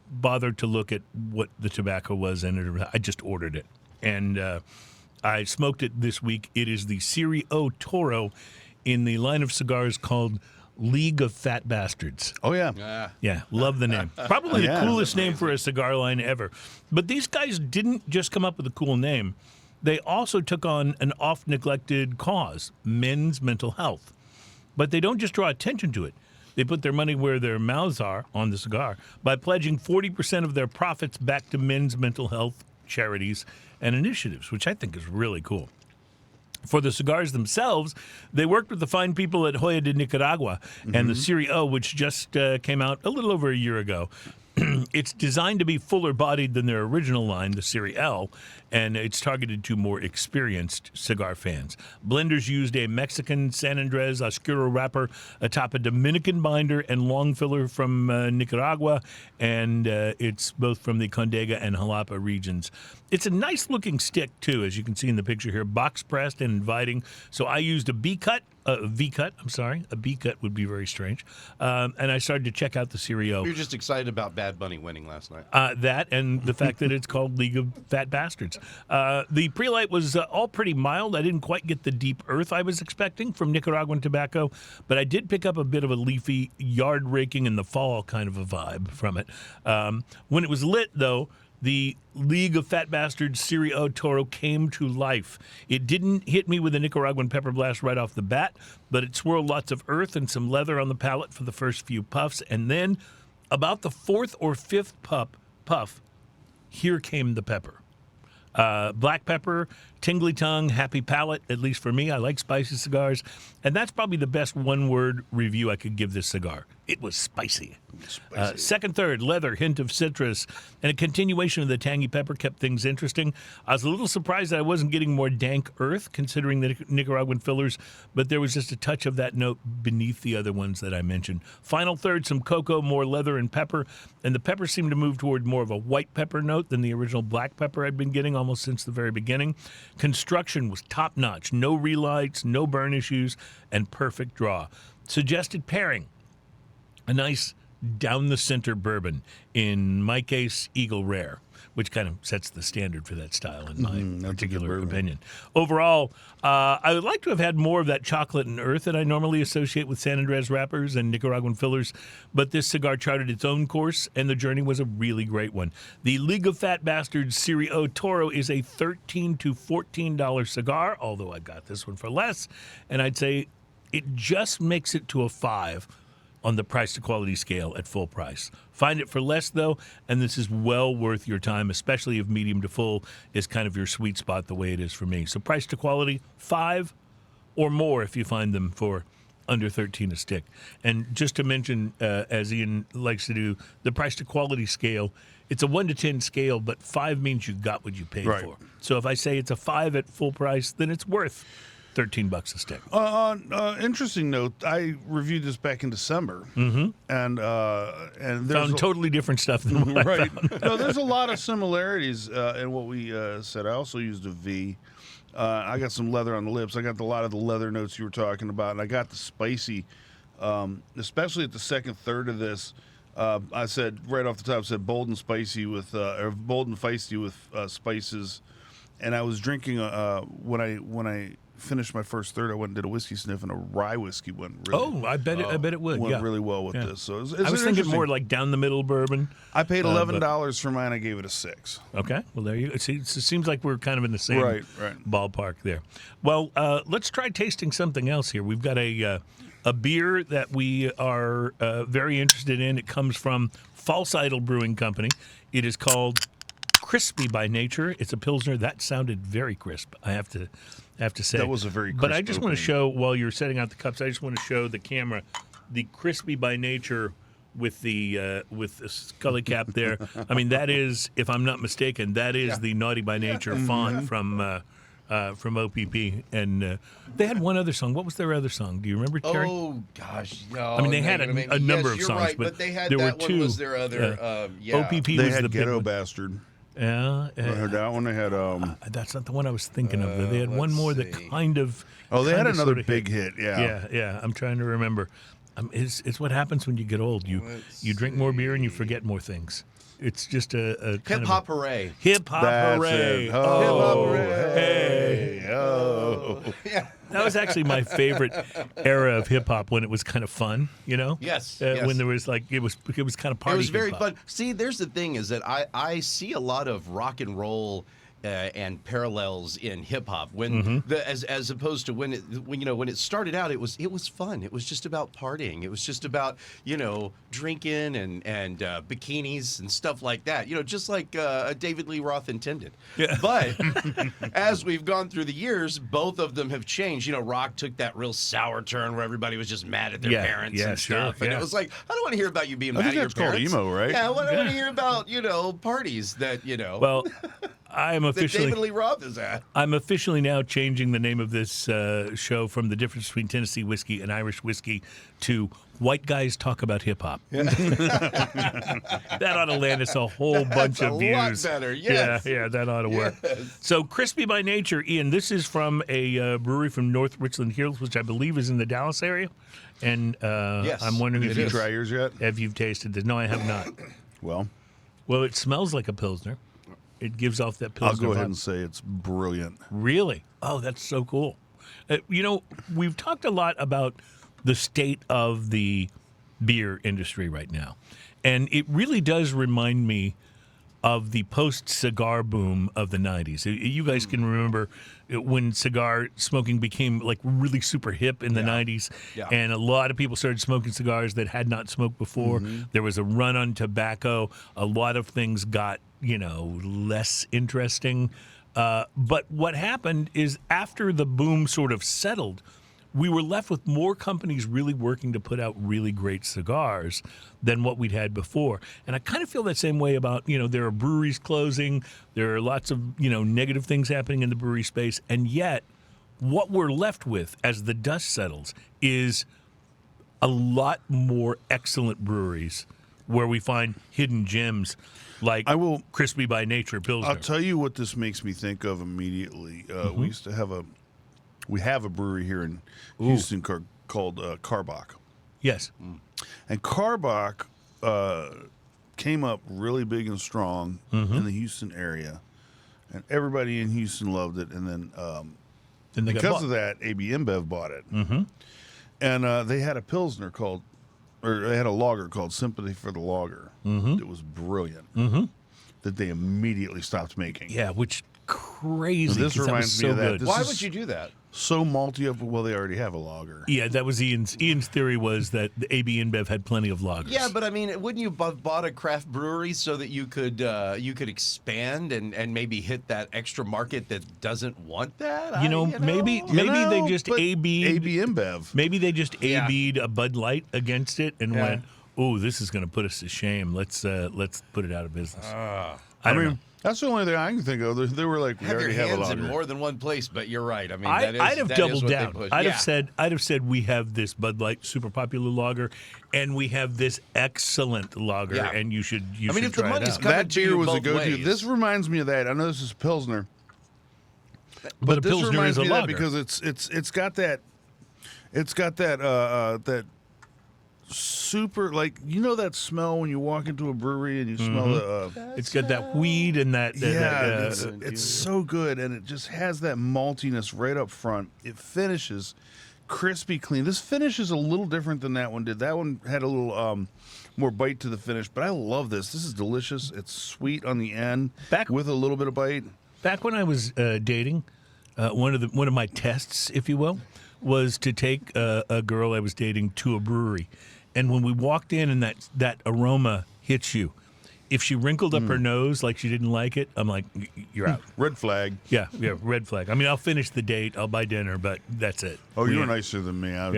bother to look at what the tobacco was in it. I just ordered it. And I smoked it this week. It is the Serie Toro in the line of cigars called League of Fat Bastards. Oh, yeah. Yeah, love the name. Probably the coolest name for a cigar line ever. But these guys didn't just come up with a cool name. They also took on an oft-neglected cause, men's mental health. But they don't just draw attention to it. They put their money where their mouths are on the cigar by pledging 40% of their profits back to men's mental health charities and initiatives, which I think is really cool. For the cigars themselves, they worked with the fine people at Joya de Nicaragua and the Serie, which just came out a little over a year ago. It's designed to be fuller bodied than their original line, the Serie L, and it's targeted to more experienced cigar fans. Blenders used a Mexican San Andres Oscuro wrapper atop a Dominican binder and long filler from Nicaragua, and it's both from the Condega and Jalapa regions. It's a nice looking stick too, as you can see in the picture here, box pressed and inviting. So I used a V-cut would be very strange. And I started to check out the Serie. You're just excited about Bad Bunny winning last night. That and the fact that it's called League of Fat Bastards. The pre-light was all pretty mild. I didn't quite get the deep earth I was expecting from Nicaraguan tobacco, but I did pick up a bit of a leafy, yard raking in the fall kind of a vibe from it. When it was lit, though, the League of Fat Bastards Serie Toro came to life. It didn't hit me with a Nicaraguan pepper blast right off the bat, but it swirled lots of earth and some leather on the palate for the first few puffs, and then about the fourth or fifth puff, here came the pepper. Black pepper, tingly tongue, happy palate, at least for me. I like spicy cigars. And that's probably the best one-word review I could give this cigar. It was spicy. Second, third, leather, hint of citrus, and a continuation of the tangy pepper kept things interesting. I was a little surprised that I wasn't getting more dank earth, considering the Nicaraguan fillers, but there was just a touch of that note beneath the other ones that I mentioned. Final third, some cocoa, more leather and pepper, and the pepper seemed to move toward more of a white pepper note than the original black pepper I'd been getting almost since the very beginning. Construction was top-notch. No relights, no burn issues, and perfect draw. Suggested pairing, a nice down-the-center bourbon, in my case, Eagle Rare. which kind of sets the standard for that style in my That's a good particular bourbon. opinion. Overall, I would like to have had more of that chocolate and earth that I normally associate with San Andres wrappers and Nicaraguan fillers, but this cigar charted its own course, and the journey was a really great one. The League of Fat Bastards Serie Toro is a $13 to $14 cigar, although I got this one for less, and I'd say it just makes it to a 5 on the price to quality scale at full price. Find it for less, though, and this is well worth your time, especially if medium to full is kind of your sweet spot the way it is for me. So price to quality, 5 or more if you find them for under 13 a stick. And just to mention, as Ian likes to do, the price to quality scale, it's a 1 to 10 scale, but 5 means you got what you paid Right. for. So if I say it's a 5 at full price, then it's worth $13 a stick. Interesting note. I reviewed this back in December, and there's Found totally different stuff than what I right. found. No, there's a lot of similarities in what we said. I also used a V. I got some leather on the lips. I got a lot of the leather notes you were talking about, and I got the spicy, especially at the second third of this. I said right off the top, I said bold and spicy with, or bold and feisty with spices, and I was drinking when I finished my first third, I went and did a whiskey sniff, and a rye whiskey went really. I bet it would. Went Yeah. really well with Yeah. this. So it's I was thinking interesting. more like down the middle bourbon. I paid but- $11 for mine. I gave it a 6. Okay, well there you go. See, it seems like we're kind of in the same Right. ballpark there. Well, let's try tasting something else here. We've got a beer that we are very interested in. It comes from False Idol Brewing Company. It is called Crispy by Nature. It's a Pilsner. That sounded very crisp, I have to say. That was a very But I crisp just want to opening. show, while you're setting out the cups, I just want to show the camera the Crispy by Nature with the Scully cap there. I mean, that is, if I'm not mistaken, that is the Naughty by Nature font from OPP. And they had one other song. What was their other song? Do you remember, Terry? Oh gosh, no. I mean, they had a number of you're songs, right, but they had there that were one two. was their other. OPP They was had the big Ghetto one. Bastard. Yeah, I heard that one. They had that's not the one I was thinking of. They had one let's more that see. kind of. oh, they had kinda another sorta big hit. Yeah. Yeah. I'm trying to remember. It's what happens when you get old. You drink more beer and you forget more things. It's just a kind Hip hop hooray. Hip hop That's hooray! it. Oh, Hip hop hooray. hey. Oh. Yeah. That was actually my favorite era of hip hop, when it was kind of fun, you know? Yes, When yes. there was like it was kind of party. It was very hip-hop. fun. See, there's the thing is that I see a lot of rock and roll and parallels in hip hop when as opposed to when it started out, it was fun. It was just about partying. It was just about drinking and bikinis and stuff like that. Just like David Lee Roth intended. Yeah. But as we've gone through the years, both of them have changed. Rock took that real sour turn where everybody was just mad at their Yeah, parents yeah, and sure, stuff, and yeah. it was like, I don't want to hear about you being I mad think at your that's called parents. emo, right? Yeah, I want to hear about parties that Well, I am that officially. David Lee Roth is at. I'm officially now changing the name of this show from The Difference Between Tennessee Whiskey and Irish Whiskey to White Guys Talk About Hip Hop. That ought to land us a whole bunch of a views. lot better, yes. Yeah, that ought to work. Yes. So, Crispy by Nature, Ian, this is from a brewery from North Richland Hills, which I believe is in the Dallas area. And Yes, I'm wondering Did if you you try yours yet? have you tasted this. No, I have not. Well, Well, it smells like a Pilsner. It gives off that I'll Pilsner go ahead vibe. and say it's brilliant. Really? Oh, that's so cool. We've talked a lot about the state of the beer industry right now. And it really does remind me of the post-cigar boom of the 90s. You guys can remember when cigar smoking became like really super hip in the 90s. Yeah. And a lot of people started smoking cigars that had not smoked before. There was a run on tobacco. A lot of things got, less interesting. But what happened is after the boom sort of settled, we were left with more companies really working to put out really great cigars than what we'd had before. And I kind of feel that same way about, there are breweries closing, there are lots of, negative things happening in the brewery space. And yet, what we're left with as the dust settles is a lot more excellent breweries where we find hidden gems like Crispy by Nature Pilsner. I'll tell you what this makes me think of immediately. We used to have we have a brewery here in Houston called Karbach. Yes. And Karbach came up really big and strong in the Houston area, and everybody in Houston loved it. And then Then they got because bought. of that, AB InBev bought it, and they had a Pilsner they had a lager called Sympathy for the Lager. It was brilliant. That they immediately stopped making. Yeah, which crazy. This 'cause that was reminds me so of that. good. This Why is would you do that? so malty up? Well, they already have a lager. Yeah, that was Ian's. Ian's theory was that the AB InBev had plenty of lagers. Yeah, but I mean, wouldn't you have bought a craft brewery so that you could expand and maybe hit that extra market that doesn't want that? Maybe they just but AB'd. AB InBev. Maybe they just Yeah. AB'd a Bud Light against it and Yeah. went, "Oh, this is going to put us to shame. Let's put it out of business." I don't mean, know. that's the only thing I can think of. They were like, we Have your already have a hands lager. in more than one place, but you're right. I mean, I'd have doubled what they down. push. I'd Yeah. have said we have this Bud Light super popular lager, and we have this excellent lager, Yeah. and you should I mean, if the try it money's out. coming That to beer you was a both go-to. ways. This reminds me of that. I know this is Pilsner, But a this Pilsner reminds is a me of that lager. because it's got that that super, like, you know that smell when you walk into a brewery and you smell the It's got that weed and that. it's so good, and it just has that maltiness right up front. It finishes crispy clean. This finish is a little different than that one did. That one had a little more bite to the finish, but I love this. This is delicious. It's sweet on the end with a little bit of bite. Back when I was dating, one of my tests, if you will, was to take a girl I was dating to a brewery, and when we walked in and that aroma hits you, if she wrinkled up her nose like she didn't like it, I'm like, you're out. Red flag. Yeah, red flag. I mean, I'll finish the date, I'll buy dinner, but that's it. Oh, you're nicer than me. I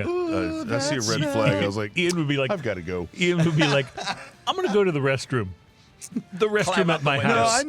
see a red Yeah. flag. I was like, Ian would be like, I've got to go. Ian would be like, I'm going to go to the restroom. The restroom at my No, house.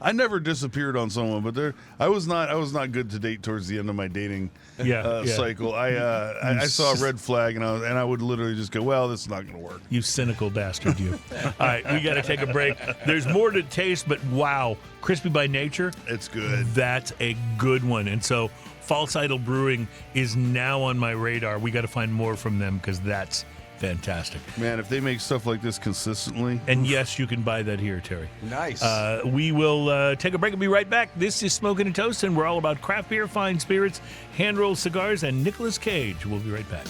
I never disappeared on someone, but I was not good to date towards the end of my dating cycle. I saw a red flag and I would literally just go, well, this is not going to work. You cynical bastard, you. All right, we got to take a break. There's more to taste, but wow, crispy by nature. It's good. That's a good one. And so False Idol Brewing is now on my radar. We got to find more from them because that's fantastic. Man, if they make stuff like this consistently. And yes, you can buy that here, Terry. Nice. We will take a break and be right back. This is Smoking and Toast, and we're all about craft beer, fine spirits, hand-rolled cigars, and Nicolas Cage. We'll be right back.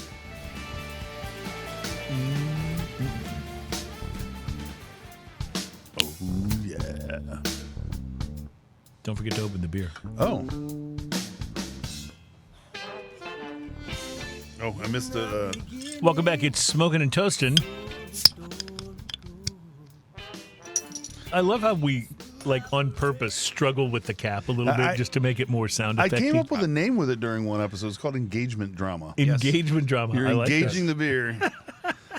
Oh, yeah. Don't forget to open the beer. Oh, I missed the... Welcome back. It's Smoking and Toasting. I love how we, like, on purpose, struggle with the cap a little bit just to make it more sound I effective. came up with a name with it during one episode. It's called Engagement Drama. Engagement drama. You're I like engaging that. the beer,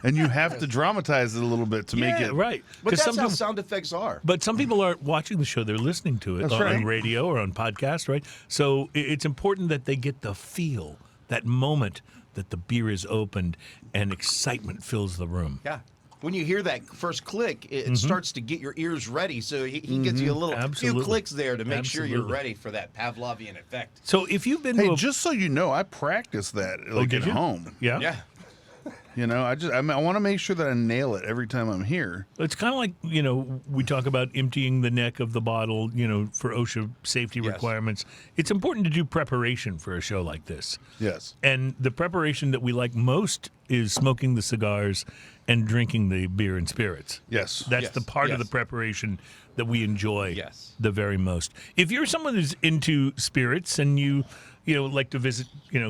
and you have to dramatize it a little bit to make it... right. but 'Cause that's some how people- sound effects are. But some people aren't watching the show; they're listening to it That's on right. radio or on podcast, right? So it's important that they get the feel, that moment that the beer is opened and excitement fills the room. Yeah. When you hear that first click, it starts to get your ears ready. So he gets you a little few Absolutely. clicks there to make sure you're Absolutely. ready for that Pavlovian effect. So if you've been Hey, to a, just so you know, I practice that like did at you? home. yeah, Yeah. You know, I want to make sure that I nail it every time I'm here. it's kind of like, we talk about emptying the neck of the bottle, for OSHA safety Yes. requirements. It's important to do preparation for a show like this. Yes. And the preparation that we like most is smoking the cigars and drinking the beer and spirits. Yes. That's Yes, the part of yes. the preparation that we enjoy Yes. the very most. If you're someone who's into spirits and you like to visit,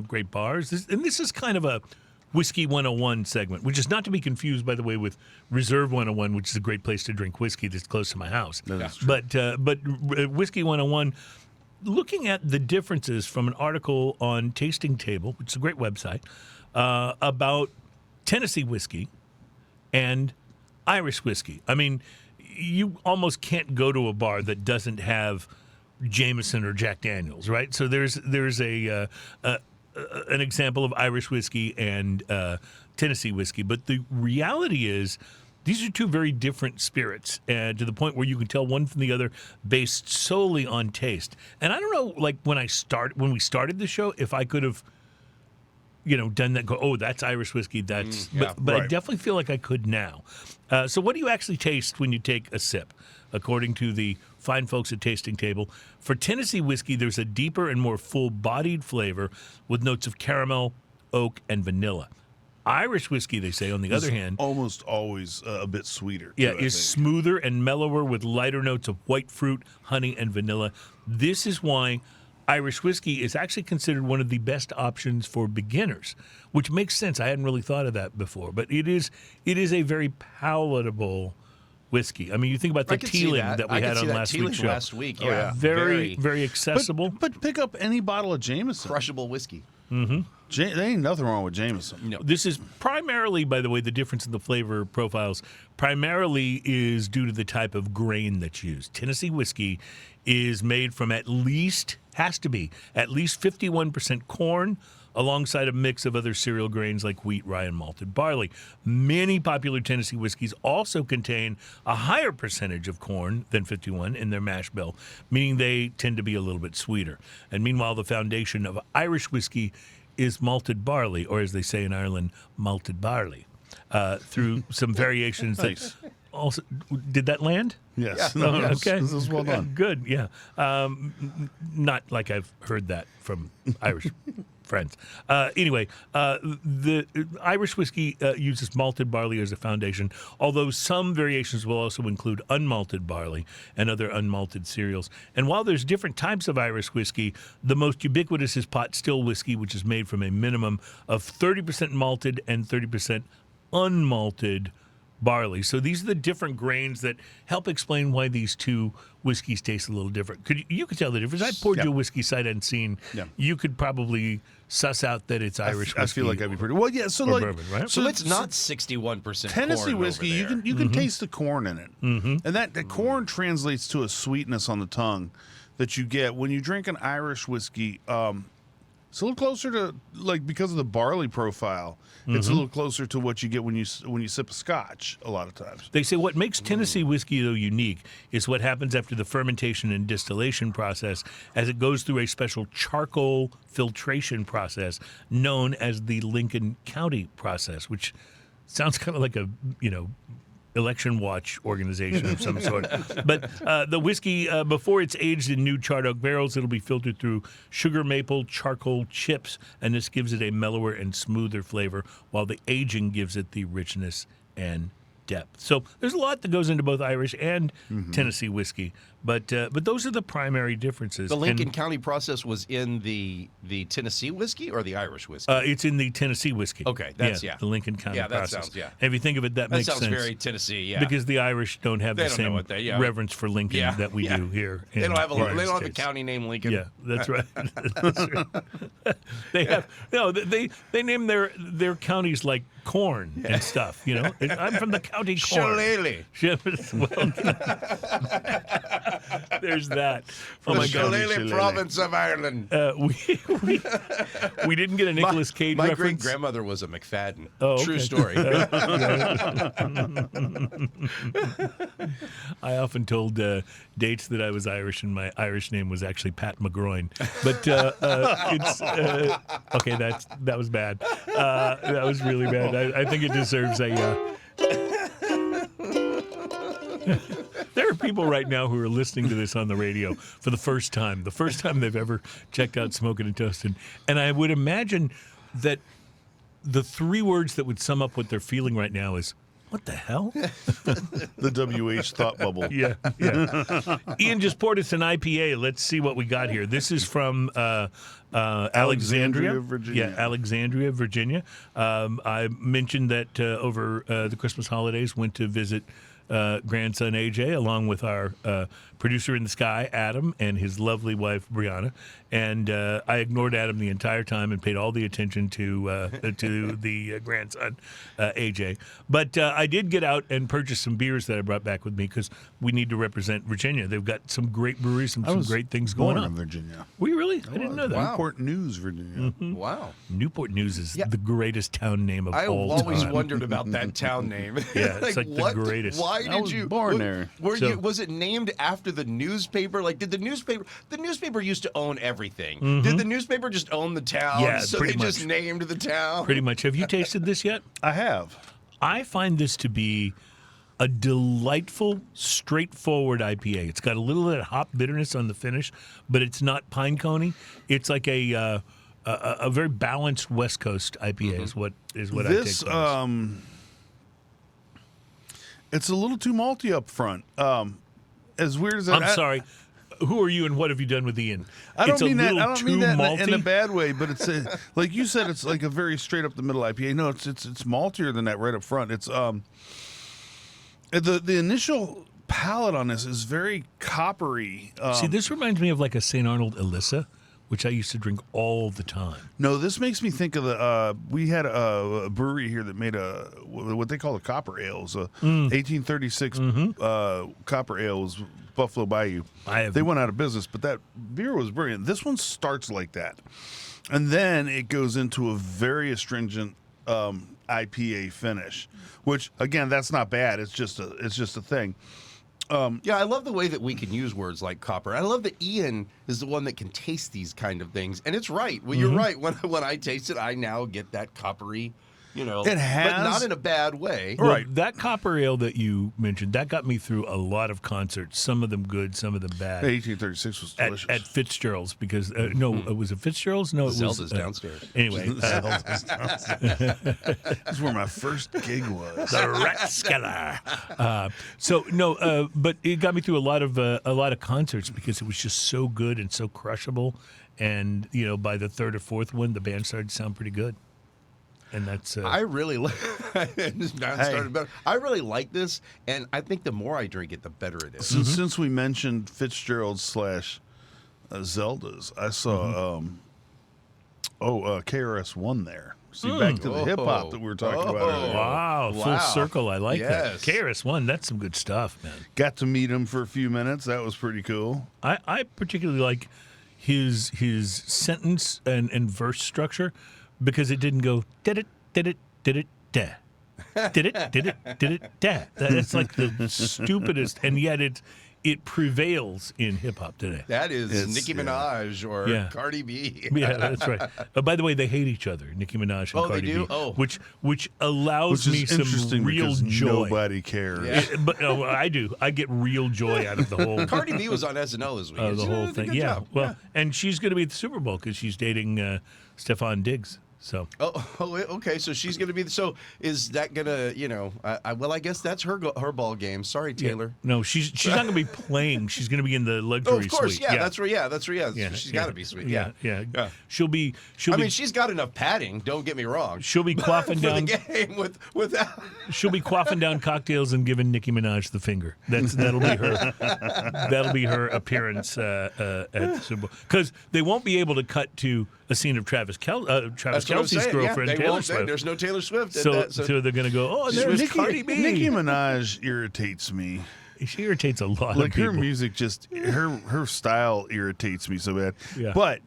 great bars, and this is kind of a Whiskey 101 segment, which is not to be confused, by the way, with Reserve 101, which is a great place to drink whiskey that's close to my house. That is true. But Whiskey 101, looking at the differences from an article on Tasting Table, which is a great website, about Tennessee whiskey and Irish whiskey. I mean, you almost can't go to a bar that doesn't have Jameson or Jack Daniels, right? So there's an example of Irish whiskey and Tennessee whiskey. But the reality is these are two very different spirits, to the point where you can tell one from the other based solely on taste. And I don't know, like when we started the show, if I could have, done that. Go, oh, that's Irish whiskey. That's yeah, but I right. definitely feel like I could now. So what do you actually taste when you take a sip? According to the fine folks at Tasting Table, for Tennessee whiskey, there's a deeper and more full-bodied flavor with notes of caramel, oak, and vanilla. Irish whiskey, they say, on the other hand, almost always a bit sweeter. yeah, too, I is think. smoother and mellower with lighter notes of white fruit, honey, and vanilla. This is why Irish whiskey is actually considered one of the best options for beginners, which makes sense. I hadn't really thought of that before, but it is a very palatable whiskey. I mean, you think about the I could see Teeling that we I could had see on that last Teeling week's show. last week. Oh, yeah. Very, very accessible. But pick up any bottle of Jameson. crushable whiskey. There ain't nothing wrong with Jameson. No. This is primarily, by the way, the difference in the flavor profiles primarily is due to the type of grain that's used. Tennessee whiskey is made from has to be at least 51% corn, alongside a mix of other cereal grains like wheat, rye, and malted barley. Many popular Tennessee whiskeys also contain a higher percentage of corn than 51 in their mash bill, meaning they tend to be a little bit sweeter. And meanwhile, the foundation of Irish whiskey is malted barley, or as they say in Ireland, malted barley, through some variations that also... Did that land? Yes. Oh, No, okay. This is well done. Good, yeah. Not like I've heard that from Irish friends. Anyway, the Irish whiskey uses malted barley as a foundation, although some variations will also include unmalted barley and other unmalted cereals. And while there's different types of Irish whiskey, the most ubiquitous is pot still whiskey, which is made from a minimum of 30% malted and 30% unmalted barley. So these are the different grains that help explain why these two whiskeys taste a little different. You could tell the difference. I poured you a whiskey sight unseen. Yeah. You could probably suss out that it's Irish whiskey. I feel like I'd be pretty well. Yeah. So or like bourbon, right? So it's not 61% Tennessee corn whiskey. over there. You can taste the corn in it, and that corn translates to a sweetness on the tongue that you get when you drink an Irish whiskey. It's a little closer to, like, because of the barley profile, it's a little closer to what you get when you sip a Scotch a lot of times. They say what makes Tennessee whiskey, though, unique is what happens after the fermentation and distillation process as it goes through a special charcoal filtration process known as the Lincoln County process, which sounds kind of like a, election watch organization of some sort. But the whiskey, before it's aged in new charred oak barrels, it'll be filtered through sugar maple charcoal chips, and this gives it a mellower and smoother flavor, while the aging gives it the richness and depth. So there's a lot that goes into both Irish and Tennessee whiskey, but those are the primary differences. The Lincoln And, County process was in the Tennessee whiskey or the Irish whiskey? it's in the Tennessee whiskey. Okay, that's- yeah. the Lincoln County Yeah, that process. sounds- yeah. And if you think of it, that makes sounds sense. very Tennessee, yeah. Because the Irish don't have They the don't know same what they- yeah. reverence for Lincoln Yeah, that we yeah. do here. They in don't have the a United they don't have a States. county named Lincoln. Yeah, that's right. That's right. They have they name their counties like corn and stuff. I'm from the county corn. Shillelagh. Well, there's that. Oh The my God. Shillelagh province of Ireland. We didn't get a Nicolas Cage My reference. great-grandmother was a McFadden. Oh, True okay. story. I often told dates that I was Irish, and my Irish name was actually Pat McGroin. But it's okay. That was bad. That was really bad. I think it deserves a. There are people right now who are listening to this on the radio for the first time they've ever checked out Smoking and Toasting, and I would imagine that the three words that would sum up what they're feeling right now is, what the hell? The WH thought bubble. Yeah. Ian just poured us an IPA. Let's see what we got here. This is from Alexandria, Alexandria, Virginia. Yeah, Alexandria, Virginia. I mentioned that over the Christmas holidays, went to visit grandson AJ, along with our producer in the sky, Adam, and his lovely wife, Brianna. And I ignored Adam the entire time and paid all the attention to the grandson, AJ. But I did get out and purchase some beers that I brought back with me because we need to represent Virginia. They've got some great breweries and some great things going Born on. in Virginia. Were you really? I didn't know that. Wow. Newport News, Virginia. Wow. Newport News is Yeah. the greatest town name of I've all always time. wondered about that town name. Yeah, it's like the what? greatest. Why I did was you born there. Was So- it named after after the newspaper? Like, did the newspaper used to own everything? Did the newspaper just own the town? Yeah, so pretty they much. just named the town? Pretty much. Have you tasted this yet? I have. I find this to be a delightful, straightforward IPA. It's got a little bit of hop bitterness on the finish, but it's not pine coney. It's like a very balanced West Coast IPA is what I take This from this. it's a little too malty up front. As weird as that. I'm sorry. Who are you and what have you done with Ian? I don't It's mean a that. little I don't too mean that malty. in a bad way, but it's like you said. It's like a very straight up the middle IPA. No, it's maltier than that right up front. It's the initial palate on this is very coppery. See, this reminds me of like a St. Arnold Elissa, which I used to drink all the time. No, this makes me think of the. We had a brewery here that made what they call a copper ales, 1836 copper ale was Buffalo Bayou. They went out of business, but that beer was brilliant. This one starts like that, and then it goes into a very astringent IPA finish, which again, that's not bad. It's just a thing. Yeah, I love the way that we can use words like copper. I love that Ian is the one that can taste these kind of things, and it's right. Well, you're right. When I taste it, I now get that coppery, It has, but not in a bad way. Well, Right. that copper ale that you mentioned, that got me through a lot of concerts, some of them good, some of them bad. 1836 was delicious. At Fitzgerald's, because, was it Fitzgerald's? No, it Zelda's was downstairs. Anyway, This is where my first gig was. the Ratskeller. But it got me through a lot of concerts because it was just so good and so crushable, and by the third or fourth one, the band started to sound pretty good, and that's. I really like. I really like this, and I think the more I drink it, the better it is. Since we mentioned Fitzgerald / Zelda's, I saw KRS-One there. See, back to the hip hop that we were talking about earlier. Wow, full Wow. circle. I like Yes. that. KRS-One, that's some good stuff, man. Got to meet him for a few minutes. That was pretty cool. I particularly like his sentence and verse structure because it didn't go did it da did it da. That's like the stupidest, and yet it prevails in hip hop today. That is It's- Nicki yeah. Minaj or Yeah. Cardi B. Yeah, that's right. By the way, they hate each other, Nicki Minaj and Oh, they Cardi do? B, Oh. which allows Which me is some interesting real because joy. nobody cares. Yeah. But I do. I get real joy out of the whole Cardi B was on SNL this week. the She whole did a thing. good Yeah. job. Well, and she's going to be at the Super Bowl because she's dating Stefan Diggs. So Okay. So she's going to be. So is that going to? I guess that's her ball game. Sorry, Taylor. no, she's not going to be playing. She's going to be in the luxury Oh, of course. suite. Yeah, that's right. Yeah, that's right. Yeah, Yeah, she's yeah. got to be sweet. Yeah. She'll be. I mean, she's got enough padding. Don't get me wrong. She'll be quaffing For down. the game without. She'll be quaffing down cocktails and giving Nicki Minaj the finger. That'll be her. That'll be her appearance at the Super Bowl because they won't be able to cut to a scene of Travis That's what I'm Kelce's saying. girlfriend Yeah, they Taylor won't. Swift. There's no Taylor Swift. So they're going to go. Oh, there's Cardi B. Nicki Minaj irritates me. She irritates a lot Like of people. her music, just her style irritates me so bad. Yeah. But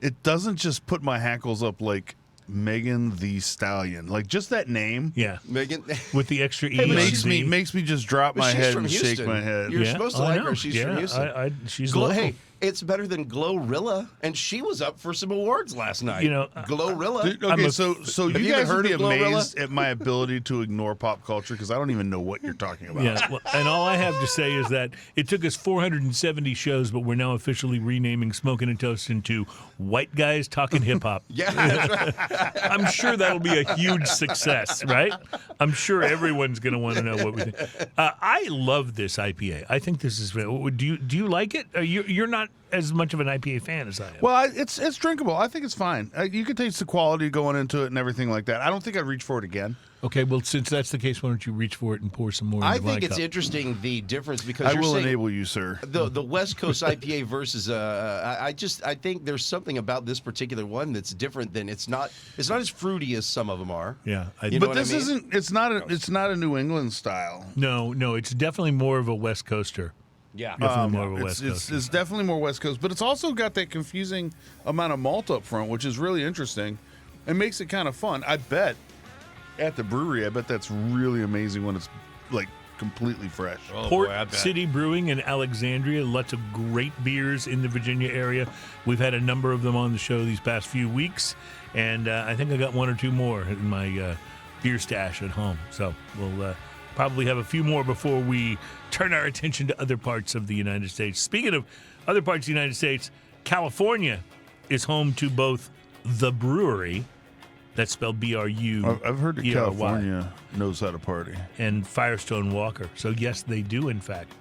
it doesn't just put my hackles up like Megan Thee Stallion. Like just that name. Yeah, Megan. with the extra E. Hey, but on makes the- me just drop my she's head from and Houston. shake my head. You're supposed to I like know. her. She's yeah, from Houston. She's local. Hey, it's better than Glorilla, and she was up for some awards last night. Glorilla. Dude, I'm okay, a- so Have you you guys even would heard be of Glorilla? amazed at my ability to ignore pop culture because I don't even know what you're talking about. Yeah, well, and all I have to say is that it took us 470 shows, but we're now officially renaming Smoking and Toasting to White Guys Talking Hip Hop. Yeah, that's right. I'm sure that'll be a huge success, right? I'm sure everyone's going to want to know what we think. I love this IPA. I think this is. Do you like it? You're not as much of an IPA fan as I am. Well, it's drinkable. I think it's fine. You can taste the quality going into it and everything like that. I don't think I'd reach for it again. Okay, well, since that's the case, why don't you reach for it and pour some more I into my think it's cup? interesting the difference because I you're will saying enable you, sir. the West Coast IPA versus I think there's something about this particular one that's different than it's not as fruity as some of them are. Yeah, You know But what I this mean? isn't. It's not a New England style. No, it's definitely more of a West Coaster. Yeah. Definitely more of a West It's Coaster. definitely more West Coast, but it's also got that confusing amount of malt up front, which is really interesting. It makes it kind of fun. I bet at the brewery, I bet that's really amazing when it's like completely fresh. Oh, Port boy, I bet. City Brewing in Alexandria. Lots of great beers in the Virginia area. We've had a number of them on the show these past few weeks, and I think I got one or two more in my beer stash at home. So we'll probably have a few more before we turn our attention to other parts of the United States. Speaking of other parts of the United States, California is home to both the Bruery, that's spelled B-R-U. I've heard that California knows how to party. And Firestone Walker. So, yes, they do, in fact,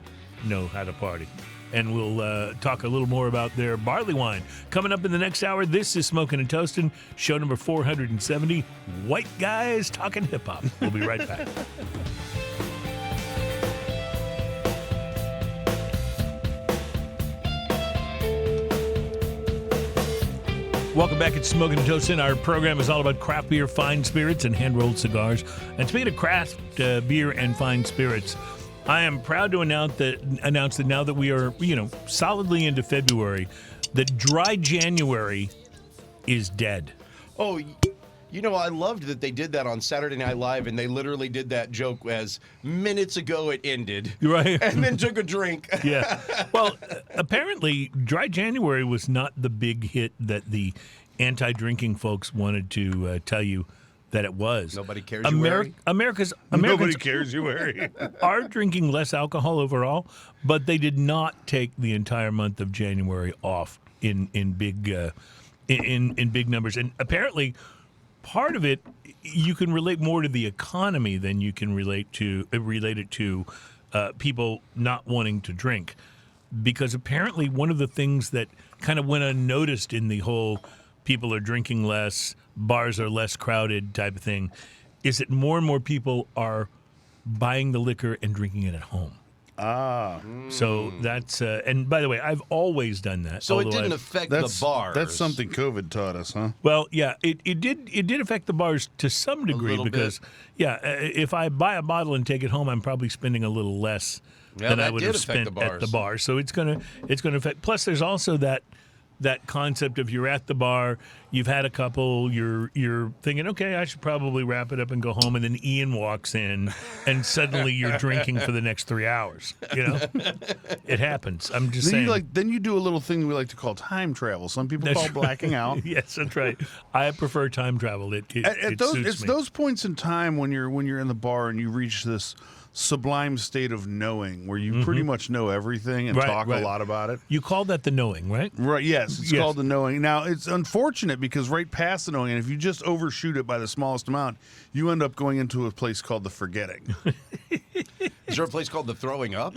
know how to party. And we'll talk a little more about their barley wine. Coming up in the next hour, this is Smoking and Toasting, show number 470, White Guys Talking Hip-Hop. We'll be right back. Welcome back at Smoking and Toasting. Our program is all about craft beer, fine spirits, and hand-rolled cigars. And speaking of craft beer and fine spirits, I am proud to announce that now that we are, solidly into February, that dry January is dead. Oh, I loved that they did that on Saturday Night Live, and they literally did that joke as minutes ago it ended. Right. And then took a drink. Yeah. Well, apparently, dry January was not the big hit that the anti-drinking folks wanted to tell you that it was. Nobody cares you wear. Americans Nobody cares you wear. are drinking less alcohol overall, but they did not take the entire month of January off in big in big numbers. And apparently, part of it you can relate more to the economy than you can relate it to people not wanting to drink, because apparently one of the things that kind of went unnoticed in the whole people are drinking less, bars are less crowded type of thing is that more and more people are buying the liquor and drinking it at home. So that's and by the way, I've always done that. So it didn't affect the bars. That's something COVID taught us, huh? Well, yeah, it did affect the bars to some degree because if I buy a bottle and take it home, I'm probably spending a little less than I would have spent at the bar. So it's gonna affect. Plus, there's also that concept of you're at the bar, you've had a couple, you're thinking, okay, I should probably wrap it up and go home, and then Ian walks in, and suddenly you're drinking for the next 3 hours. It happens. I'm just saying. Then you do a little thing we like to call time travel. Some people call blacking out. Yes, that's right. I prefer time travel. It suits me. Those points in time when you're in the bar and you reach this sublime state of knowing where you pretty much know everything and talk a lot about it. You call that the knowing, right? Right, yes. It's called the knowing. Now, it's unfortunate because right past the knowing, and if you just overshoot it by the smallest amount, you end up going into a place called the forgetting. Is there a place called the throwing up?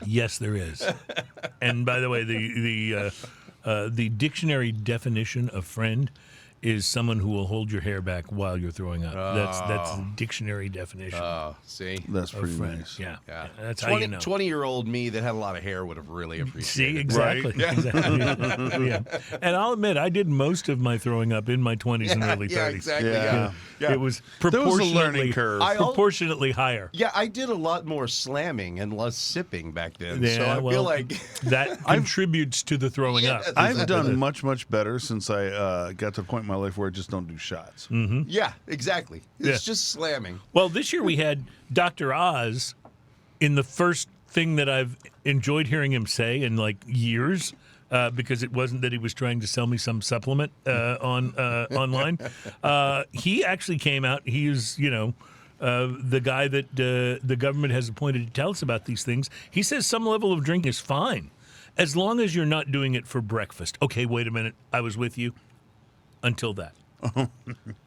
Yes, there is. And by the way, the dictionary definition of friend is someone who will hold your hair back while you're throwing up. That's the dictionary definition. Oh, see? That's pretty friend. nice. Yeah. Yeah. That's how you know. 20-year-old me that had a lot of hair would have really appreciated See, it. exactly. Right. Exactly. Yeah. And I'll admit, I did most of my throwing up in my 20s and early 30s. Yeah, exactly. Yeah. Yeah. It was There was a proportionately learning curve. proportionately higher. Yeah, I did a lot more slamming and less sipping back then. So Yeah, I feel like that contributes to the throwing up. I've done much, much better since I got to a point in my life where I just don't do shots. yeah, exactly. It's just slamming. Well, this year we had Dr. Oz in the first thing that I've enjoyed hearing him say in like years, because it wasn't that he was trying to sell me some supplement online. He actually came out. He is, the guy that the government has appointed to tell us about these things. He says some level of drink is fine, as long as you're not doing it for breakfast. Okay, wait a minute. I was with you until that.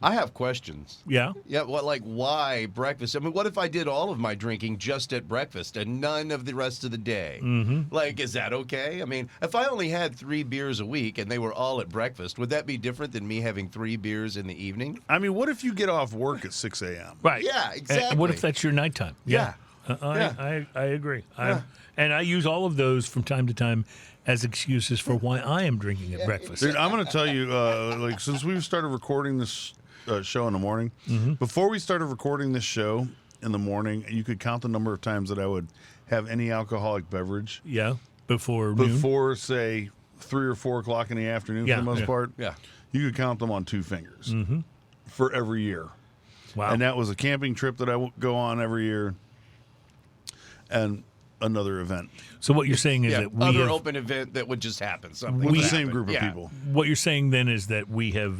I have questions. Yeah? Yeah, why breakfast? I mean, what if I did all of my drinking just at breakfast and none of the rest of the day? Mm-hmm. Is that okay? I mean, if I only had 3 beers a week and they were all at breakfast, would that be different than me having 3 beers in the evening? I mean, what if you get off work at 6 a.m.? Right. Yeah, exactly. And what if that's your nighttime? Yeah. I agree. And I use all of those from time to time as excuses for why I am drinking at breakfast. Dude, I'm going to tell you, since we've started recording this show in the morning, before we started recording this show in the morning, you could count the number of times that I would have any alcoholic beverage. Yeah, before noon? Before, say, 3 or 4 o'clock in the afternoon for the most part. Yeah. You could count them on 2 fingers for every year. Wow. And that was a camping trip that I go on every year, and another event So what you're saying is Yeah, that we other have, open event that would just happen. Something with would the same happen. group of Yeah. people. what you're saying then is that we have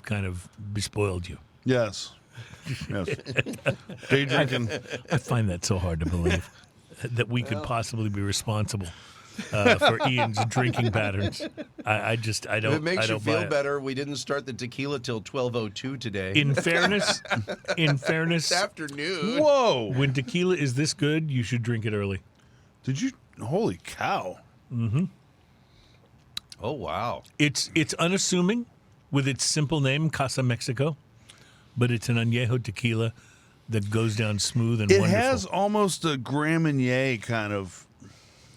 kind of bespoiled you. Yes. Yes. Day drinking. I find that so hard to believe that we could possibly be responsible for Ian's drinking patterns. I don't. If it makes I you don't buy feel it. better, we didn't start the tequila till 12:02 today. In fairness, this afternoon. Whoa! when tequila is this good, you should drink it early. Did you? Holy cow! Oh wow. It's unassuming with its simple name, Casa Mexico, but it's an añejo tequila that goes down smooth and It wonderful. has almost a Grand Marnier kind of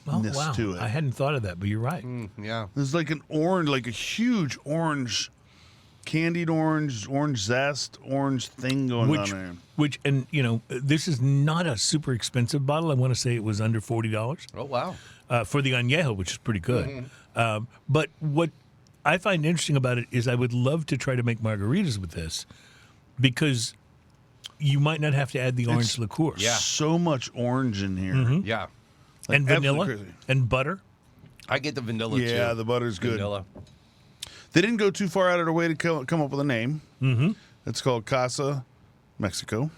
ness wow. to it. I hadn't thought of that, but you're right. Yeah. There's like an orange, like a huge orange, candied orange zest, orange thing going on there. And this is not a super expensive bottle. I want to say it was under $40 Oh wow. for the añejo, which is pretty good. But what I find interesting about it is I would love to try to make margaritas with this because you might not have to add the orange liqueur. Yeah. So much orange in here. Yeah. And Like, vanilla absolutely crazy. and butter. I get the vanilla too. Yeah, the butter's good. Vanilla. They didn't go too far out of their way to come up with a name. Mm-hmm. It's called Casa Mexico.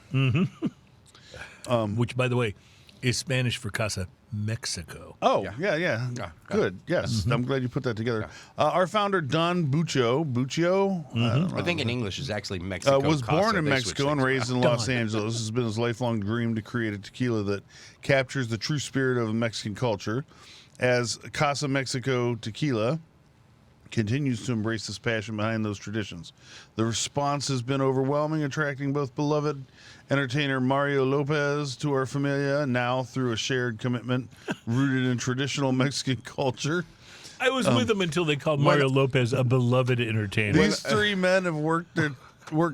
Which, by the way, is Spanish for Casa Mexico. Oh, Yeah. yeah. Yeah. Good. Yes. I'm glad you put that together. Our founder, Don Buccio, I think in English is actually Mexico. was born Casa. in They Mexico switch and things raised in Don. Los Angeles. Has been his lifelong dream to create a tequila that captures the true spirit of Mexican culture. As Casa Mexico Tequila continues to embrace this passion behind those traditions. The response has been overwhelming, attracting both beloved entertainer Mario Lopez to our familia, now through a shared commitment rooted in traditional Mexican culture. I was with them until they called Mario Lopez a beloved entertainer. These three men have worked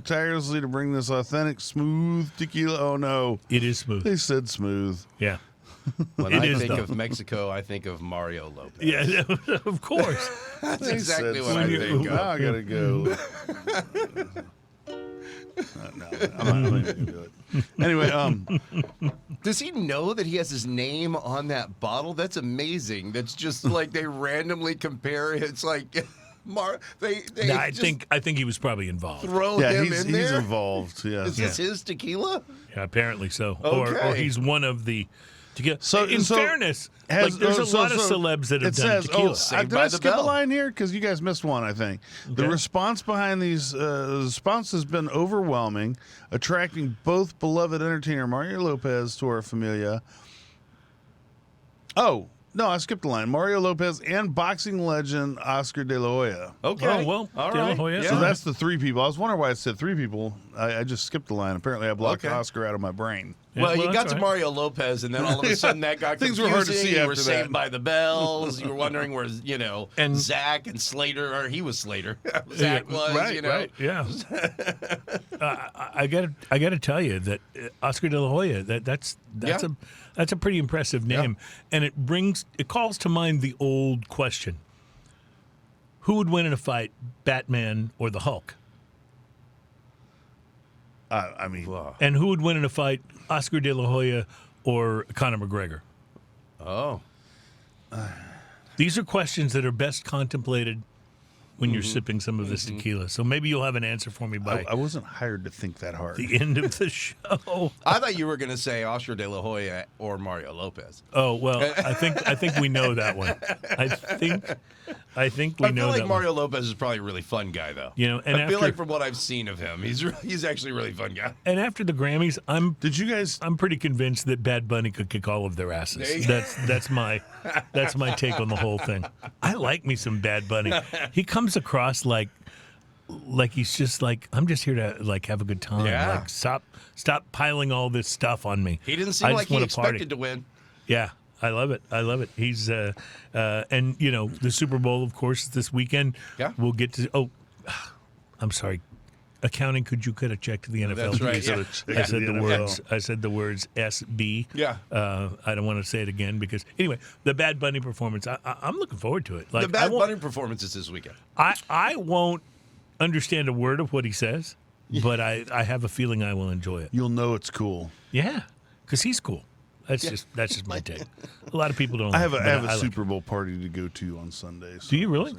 tirelessly to bring this authentic, smooth tequila. Oh no, It is smooth. they said smooth. Yeah. When It I is, think though. of Mexico, I think of Mario Lopez. Yeah, of course. That's They exactly said what I smooth. think Now of. I gotta go. No, I'm not even gonna do it. Anyway, Does he know that he has his name on that bottle? That's amazing. That's just like they randomly compare. It's like they Nah, I just think he was probably involved. throw yeah, him he's in there. involved. Yeah. Is this his tequila? Yeah, apparently so. Or Okay. he's one of the tequila. So- in so fairness, like, there's a lot of celebs that have it done says, tequila. Saved did by I the skip Bell. a line here? Because you guys missed one, I think. The Okay. response behind these, the response has been overwhelming, attracting both beloved entertainer Mario Lopez to our familia. Oh, no, I skipped a line. Mario Lopez and boxing legend Oscar De La Hoya. Okay. Oh, well, all De La right. Hoya. Yeah. So that's the three people. I was wondering why it said three people. I just skipped the line. Apparently, I blocked Okay. Oscar out of my brain. Yeah, Well, you that's got all to right. Mario Lopez, and then all of a sudden that got Things confusing. were hard to see You were after Saved that. by the Bells. You were wondering where, And- Zach and Slater, or he was Slater. Zach was, right, right, yeah. I got to tell you that Oscar De La Hoya, that's Yeah. a pretty impressive name, and it calls to mind the old question: who would win in a fight, Batman or the Hulk? I mean, And who would win in a fight, Oscar De La Hoya or Conor McGregor? Oh. These are questions that are best contemplated when you're sipping some of this tequila. So maybe you'll have an answer for me by I wasn't hired to think that hard. the end of the show. I thought you were going to say Oscar De La Hoya or Mario Lopez. Oh well, I think we know that one. I think we I know feel like that Mario Lopez is probably a really fun guy, though. You know, and I feel after- like from what I've seen of him, he's actually a really fun guy. one. And after the Grammys, Did you guys? I'm pretty convinced that Bad Bunny could kick all of their asses. That's my take on the whole thing. I like me some Bad Bunny. He comes across like he's just like, I'm just here to like have a good time. Yeah. Like stop piling all this stuff on me. He didn't I seem just like he wanna expected party. to win. Yeah, I love it. He's and you know, the Super Bowl, of course, is this weekend. Yeah. We'll get to. Oh, I'm sorry. Accounting, could you cut a check to the NFL? That's right, please? yeah. I said the NFL. words. I said the words SB. Yeah. I don't want to say it again because anyway, the Bad Bunny performance. I'm looking forward to it. Like The I Bad won't, Bunny performance is this weekend. I won't understand a word of what he says, but I have a feeling I will enjoy it. You'll know it's cool. Yeah, because he's cool. That's just my take. A lot of people don't. I have a like Super Bowl party to go to on Sunday. So Do you really?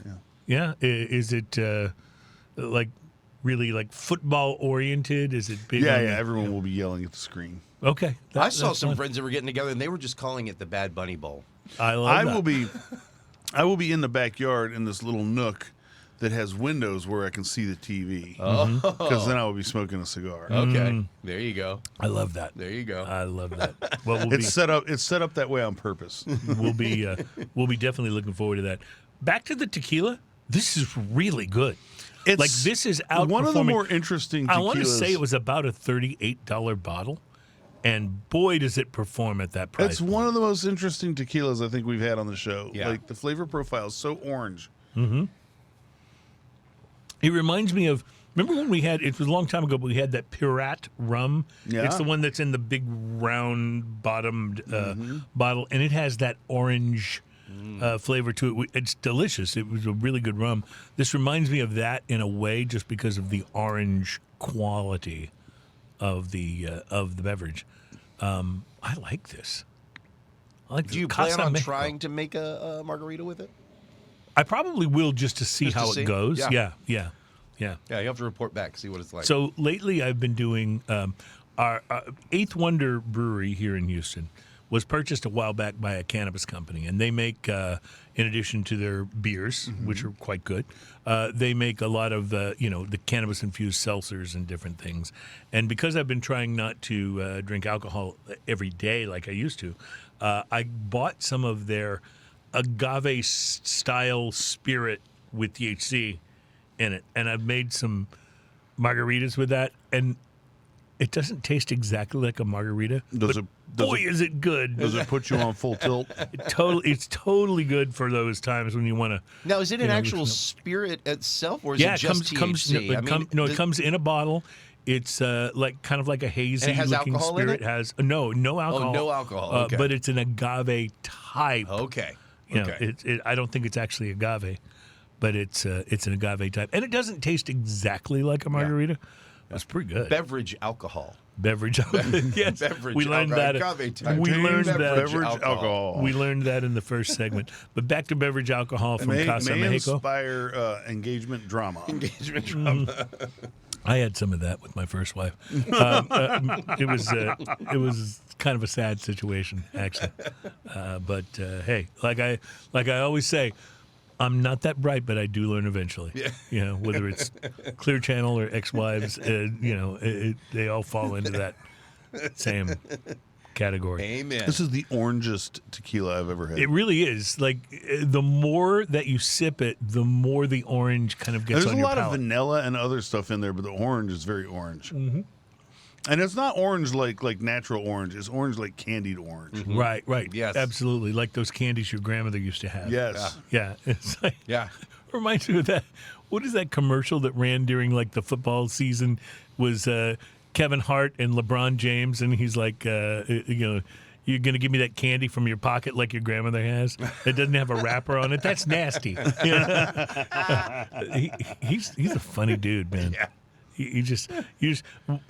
Yeah. Yeah. Is it like really like football oriented? Is it big? Yeah, on yeah. Everyone will be yelling at the screen. Okay. I saw that's some fun. friends that were getting together, and they were just calling it the Bad Bunny Bowl. I love I that. will be in the backyard in this little nook that has windows where I can see the TV. Because then I will be smoking a cigar. Okay, there you go. I love that. There you go. I love that. Well, It's set up that way on purpose. we'll be definitely looking forward to that. Back to the tequila. This is really good. It's this is outperforming. one of the more interesting tequilas. I want to say it was about a $38 bottle, and boy, does it perform at that price. It's one of the most interesting tequilas I think we've had on the show. Yeah. Like the flavor profile is so orange. It reminds me of, remember when we had, it was a long time ago, but we had that Pirat rum. Yeah. It's the one that's in the big round bottomed bottle, and it has that orange flavor to it. It's delicious. It was a really good rum. This reminds me of that in a way, just because of the orange quality of the beverage. I like this. I like this. Do you plan Casa on Mexico. trying to make a margarita with it? I probably will just to see Just to how see? it goes. Yeah. Yeah. Yeah, you have to report back, see what it's like. So lately, I've been doing our Eighth Wonder Brewery here in Houston was purchased a while back by a cannabis company, and they make, in addition to their beers, which are quite good, they make a lot of the cannabis infused seltzers and different things. And because I've been trying not to drink alcohol every day like I used to, I bought some of their agave style spirit with THC in it, and I've made some margaritas with that, and it doesn't taste exactly like a margarita. Is it good? Does it put you on full tilt? It's totally good for those times when you want to. Now, is it an actual spirit itself, or is it just THC? It comes in a bottle. It's kind of like a hazy And it has looking alcohol in spirit. it? Has no alcohol. Oh, no alcohol. Okay. But it's an agave type. Okay. You know, Okay. I don't think it's actually agave, but it's an agave type, and it doesn't taste exactly like a margarita. It's pretty good. Beverage alcohol. Beverage. Yes, Beverage we learned that. agave type. We learned that. Beverage alcohol. We learned that in the first segment. But back to beverage alcohol from Casa may Mexico. inspire engagement drama. Engagement drama. I had some of that with my first wife. It was kind of a sad situation, actually. But hey, like I always say, I'm not that bright, but I do learn eventually. Yeah. You know, whether it's Clear Channel or ex-wives, they all fall into that same category. Amen. This is the orangest tequila I've ever had. It really is. Like, the more that you sip it, the more the orange kind of gets There's on a your lot palate. of vanilla and other stuff in there, but the orange is very orange. Mm-hmm. And it's not orange like natural orange. It's orange like candied orange. Mm-hmm. Right. Yes. Absolutely. Like those candies your grandmother used to have. Yes. Yeah. It's like, Yeah. reminds me of that. What is that commercial that ran during like the football season? Was Kevin Hart and LeBron James, and he's like, you're going to give me that candy from your pocket like your grandmother has? It doesn't have a wrapper on it. That's nasty. He's a funny dude, man. Yeah. You just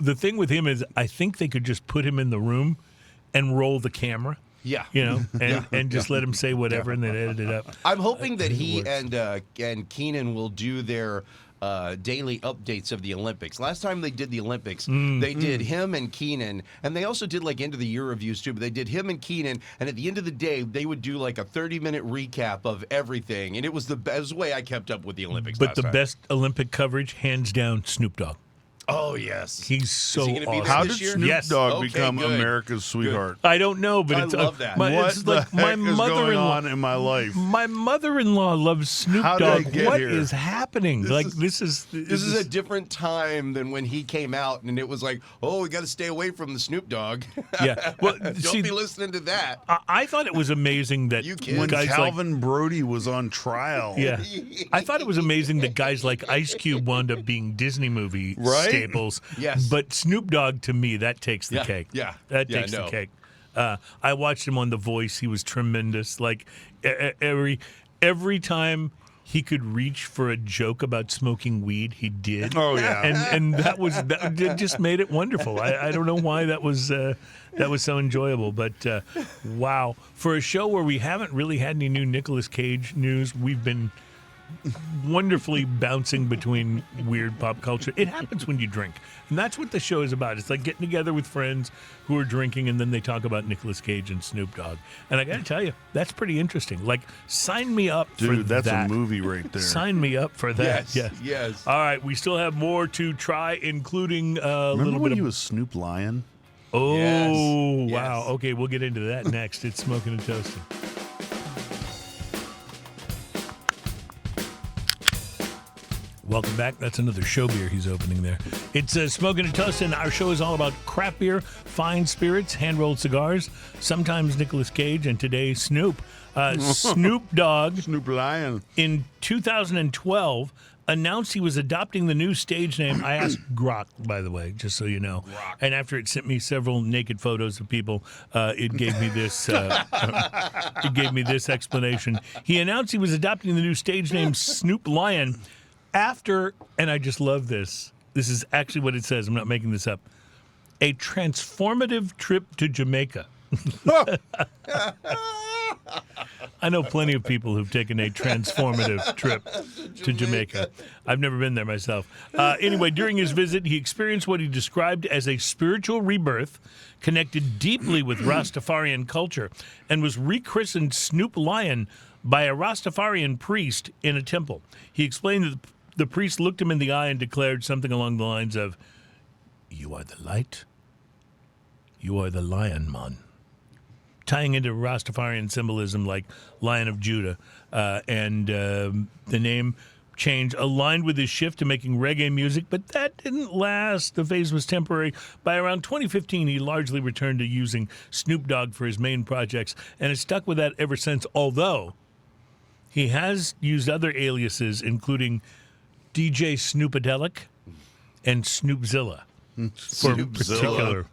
the thing with him is I think they could just put him in the room and roll the camera. Yeah. You know, and just let him say whatever and then edit it up. I'm hoping that he works. and Keenan will do their daily updates of the Olympics. Last time they did the Olympics, they did him and Keenan, and they also did like end of the year reviews too, but they did him and Keenan, and at the end of the day, they would do like a 30-minute recap of everything, and it was the best way I kept up with the Olympics But last the time. best Olympic coverage, hands down, Snoop Dogg. Oh, yes. He's so he gonna be awesome. there How this did year? Snoop Yes. Dogg Okay, become good. America's sweetheart? I don't know, but I it's love that. What it's like the my heck is going mother-in-law. on in my life? My mother-in-law loves Snoop How did I Dogg. get What here? is happening? This is This is a different time than when he came out, and it was like, oh, we got to stay away from the Snoop Dogg. yeah. Well, Don't see, be listening to that. I thought it was amazing that You kids. When guys Calvin Brody was on trial. Yeah, I thought it was amazing that guys like Ice Cube wound up being Disney movie Right? staples. Yes. But Snoop Dogg, to me, that takes the Yeah, cake. yeah, That yeah, takes no. the cake. I watched him on The Voice. He was tremendous. Like every time he could reach for a joke about smoking weed, he did. Oh, yeah. And that just made it wonderful. I don't know why that was so enjoyable, but wow. For a show where we haven't really had any new Nicolas Cage news, we've been wonderfully bouncing between weird pop culture. It happens when you drink, and that's what the show is about. It's like getting together with friends who are drinking, and then they talk about Nicolas Cage and Snoop Dogg. And I got to tell you, that's pretty interesting. Like, sign me up for Dude, that's that. a movie right there. Sign me up for that. Yes. All right, we still have more to try, including a Remember little when bit he of. was Snoop Lion? Oh, Yes. wow. Yes. Okay, we'll get into that next. It's Smoking and Toasting. Welcome back. That's another show beer he's opening there. It's Smoking and Toasting. Our show is all about craft beer, fine spirits, hand-rolled cigars, sometimes Nicolas Cage, and today Snoop. Snoop Dogg, Snoop Lion. in 2012, announced he was adopting the new stage name. I asked Grok, by the way, just so you know. And after it sent me several naked photos of people, it gave me this. It gave me this explanation. He announced he was adopting the new stage name Snoop Lion after, and I just love this. This is actually what it says. I'm not making this up. A transformative trip to Jamaica. I know plenty of people who've taken a transformative trip to Jamaica. I've never been there myself. Anyway, during his visit, he experienced what he described as a spiritual rebirth, connected deeply with Rastafarian culture, and was rechristened Snoop Lion by a Rastafarian priest in a temple. He explained that the priest looked him in the eye and declared something along the lines of, "You are the light. You are the lion, man." Tying into Rastafarian symbolism like Lion of Judah. And the name change aligned with his shift to making reggae music, but that didn't last. The phase was temporary. By around 2015, he largely returned to using Snoop Dogg for his main projects, and has stuck with that ever since, although he has used other aliases, including DJ Snoopadelic and Snoopzilla for particular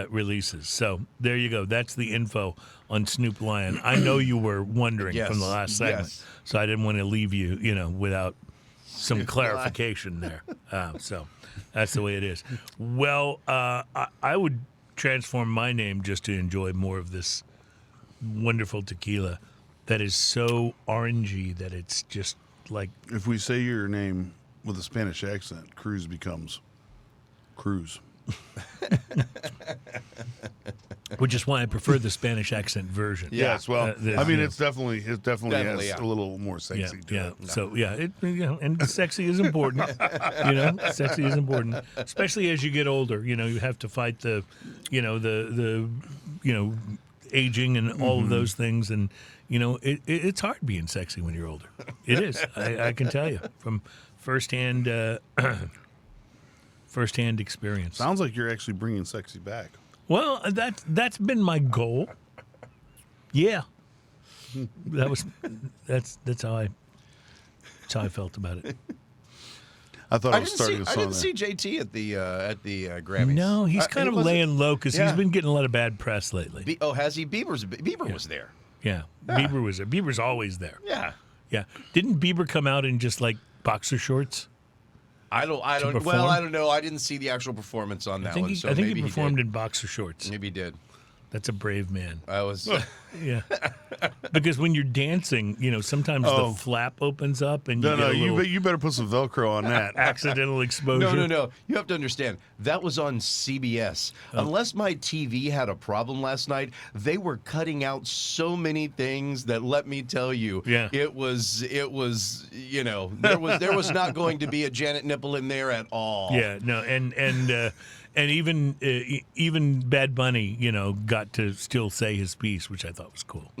releases. So there you go. That's the info on Snoop Lion. I know you were wondering from the last segment, so I didn't want to leave you, without some clarification there. So that's the way it is. Well, I would transform my name just to enjoy more of this wonderful tequila that is so orangey that it's just like. If we say your name with a Spanish accent, Cruz becomes Cruz. Which is why I prefer the Spanish accent version. Yes, well, it definitely has yeah. a little more sexy to it. So and sexy is important. Sexy is important, especially as you get older. You have to fight the aging and all of those things, and it's hard being sexy when you're older. It is. I can tell you from firsthand experience. Sounds like you're actually bringing sexy back. Well, that's been my goal. Yeah, that's how I felt about it. I thought I was starting didn't to see, I didn't see JT at the Grammys. No, he's kind of laying low because he's been getting a lot of bad press lately. Has he? Bieber was there. Yeah, Bieber was there. Bieber's always there. Yeah. Yeah. Didn't Bieber come out in just like boxer shorts? I don't. perform? Well, I don't know. I didn't see the actual performance on that one. So I think maybe he performed did. in boxer shorts. Maybe he did. That's a brave man. I was. Yeah. Because when you're dancing, sometimes the flap opens up and You better put some Velcro on that. accidental exposure. No. You have to understand, that was on CBS. Unless my TV had a problem last night, they were cutting out so many things that, let me tell you, it was there was not going to be a Janet nipple in there at all. Yeah, no, and even Bad Bunny, got to still say his piece, which I thought was cool.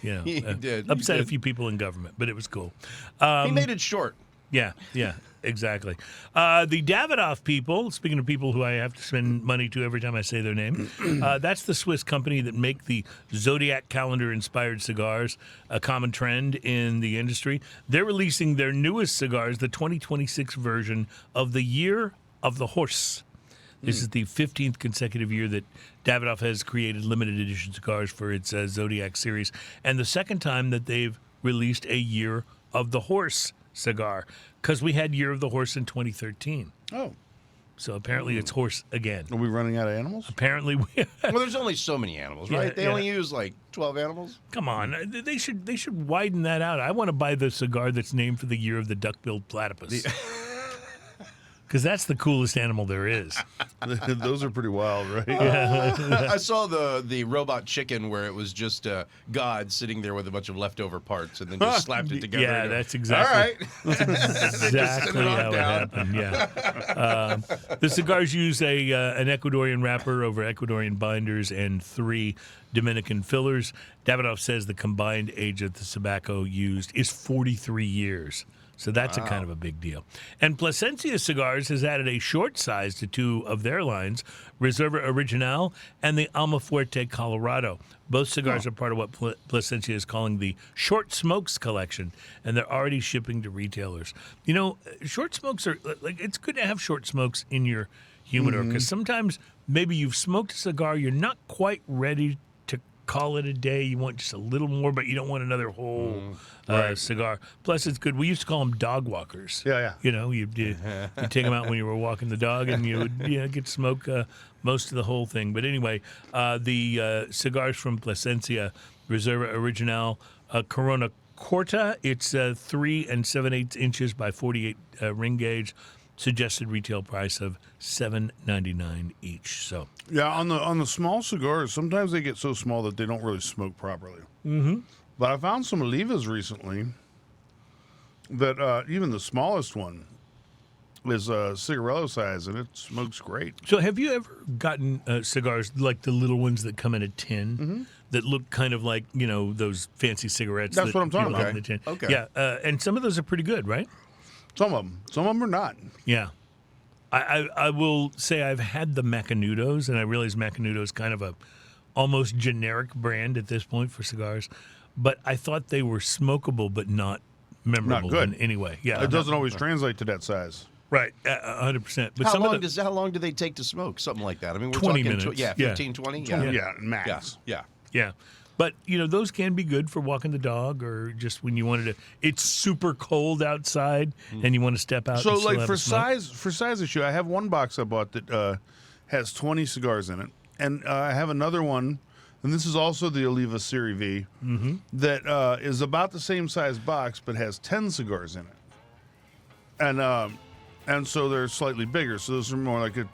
He did. Upset a few people in government, but it was cool. He made it short. Yeah, exactly. The Davidoff people, speaking of people who I have to spend money to every time I say their name, that's the Swiss company that make the Zodiac calendar-inspired cigars, a common trend in the industry. They're releasing their newest cigars, the 2026 version of the Year of the Horse. This is the 15th consecutive year that Davidoff has created limited edition cigars for its Zodiac series, and the second time that they've released a Year of the Horse cigar because we had Year of the Horse in 2013. Oh, So apparently it's horse again. are we running out of animals? Apparently, Well, there's only so many animals, right? Yeah, They yeah. only use like 12 animals. come on, they should widen that out. I want to buy the cigar that's named for the year of the duck-billed platypus. Because that's the coolest animal there is. Those are pretty wild, right? I saw the robot chicken where it was just God sitting there with a bunch of leftover parts and then just slapped it together. Yeah, and go, that's exactly. All right. Exactly it on how it down. happened. Yeah. The cigars use an Ecuadorian wrapper over Ecuadorian binders and 3 Dominican fillers. Davidoff says the combined age of the tobacco used is 43 years. So that's a kind of a big deal. And Placentia Cigars has added a short size to 2 of their lines, Reserva Original and the Almafuerte Colorado. Both cigars are part of what Placentia is calling the Short Smokes collection, and they're already shipping to retailers. You know, short smokes are, like, it's good to have short smokes in your humidor because sometimes maybe you've smoked a cigar, you're not quite ready to call it a day. You want just a little more, but you don't want another whole cigar. Plus, it's good. We used to call them dog walkers. Yeah. You know, you take them out when you were walking the dog, and you would get to smoke most of the whole thing. But anyway, the cigars from Placentia, Reserva Original, Corona Corta. It's 3 7/8 inches by 48 ring gauge. Suggested retail price of $7.99 each. So Yeah, on the small cigars, sometimes they get so small that they don't really smoke properly. Mm-hmm. But I found some Olivas recently that even the smallest one is cigarello size, and it smokes great. So have you ever gotten cigars like the little ones that come in a tin that look kind of like, those fancy cigarettes? That's that what I'm talking people have about. in the tin? Okay. Yeah, and some of those are pretty good, right? Some of them are not. Yeah. I will say I've had the Macanudos, and I realize Macanudo is kind of a almost generic brand at this point for cigars, but I thought they were smokable but not memorable good. in any way. Yeah, It doesn't always translate to that size. Right, 100%. But How some long of the, how long do they take to smoke? Something like that. I mean, we're 20 talking minutes. yeah, Yeah. 15, 20? Yeah, max. Yeah. yeah. But, those can be good for walking the dog or just when you wanted to. It's super cold outside and you want to step out. So, and still like have a smoke. for size issue, I have one box I bought that has 20 cigars in it, and I have another one, and this is also the Oliva Serie V, that is about the same size box but has 10 cigars in it, and so they're slightly bigger. So those are more like a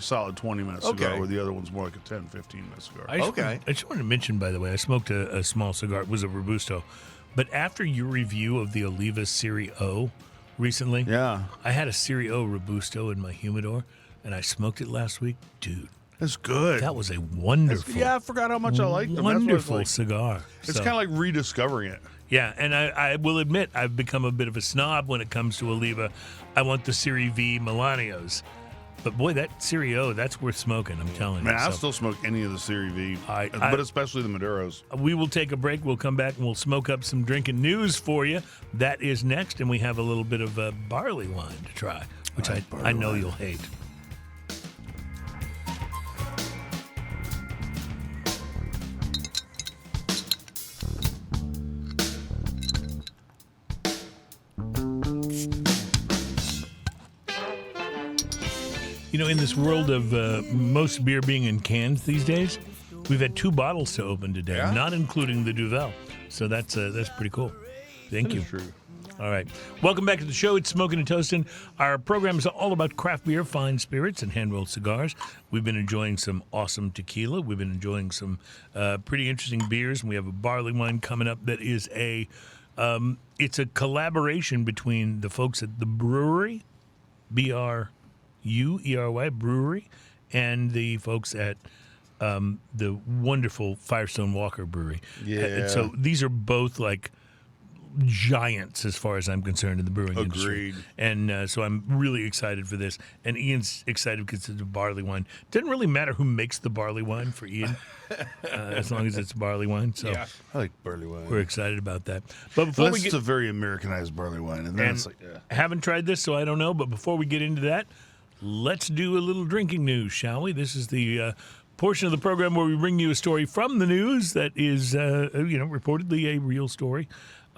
solid 20-minute cigar, Okay. where the other one's more like a 10, 15-minute cigar. I just Okay. I just wanted to mention, by the way, I smoked a small cigar. It was a Robusto. But after your review of the Oliva Serie O recently, Yeah, I had a Serie O Robusto in my humidor, and I smoked it last week. Dude, it's good. that was a wonderful, Yeah, I forgot how much I liked them. wonderful That's what cigar. it's So, kind of like rediscovering it. yeah, and I will admit I've become a bit of a snob when it comes to Oliva. I want the Serie V Milanios. But boy, that Serie O, that's worth smoking, I'm telling Man, you. I'll So still smoke any of the Serie V, I- but especially the Maduros. we will take a break. We'll come back and we'll smoke up some drinking news for you. That is next, and we have a little bit of barley wine to try, which I know you'll hate. In this world of most beer being in cans these days, we've had 2 bottles to open today, Yeah? not including the Duvel. So that's pretty cool. Thank you. True. All right. Welcome back to the show. It's Smoking and Toasting. Our program is all about craft beer, fine spirits, and hand-rolled cigars. We've been enjoying some awesome tequila. We've been enjoying some pretty interesting beers, and we have a barley wine coming up that is it's a collaboration between the folks at the Bruery, Bruery, Bruery, and the folks at the wonderful Firestone Walker Brewery. Yeah. So these are both like giants as far as I'm concerned in the brewing industry. Agreed. And so I'm really excited for this. And Ian's excited because it's a barley wine. Doesn't really matter who makes the barley wine for Ian, as long as it's barley wine. So Yeah. I like barley wine. we're excited about that. But before Unless we it's get, a very Americanized barley wine, and then and it's like, yeah. I haven't tried this, so I don't know. But before we get into that, let's do a little drinking news, shall we? This is the portion of the program where we bring you a story from the news that is, reportedly a real story.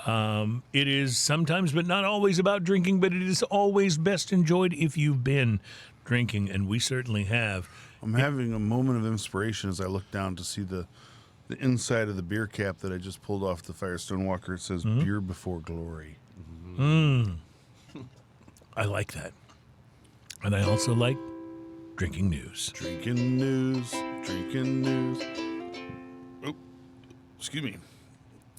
It is sometimes, but not always, about drinking, but it is always best enjoyed if you've been drinking, and we certainly have. I'm having a moment of inspiration as I look down to see the inside of the beer cap that I just pulled off the Firestone Walker. It says "Beer Before Glory." I like that. And I also like drinking news. Drinking news. Drinking news. Oh, excuse me.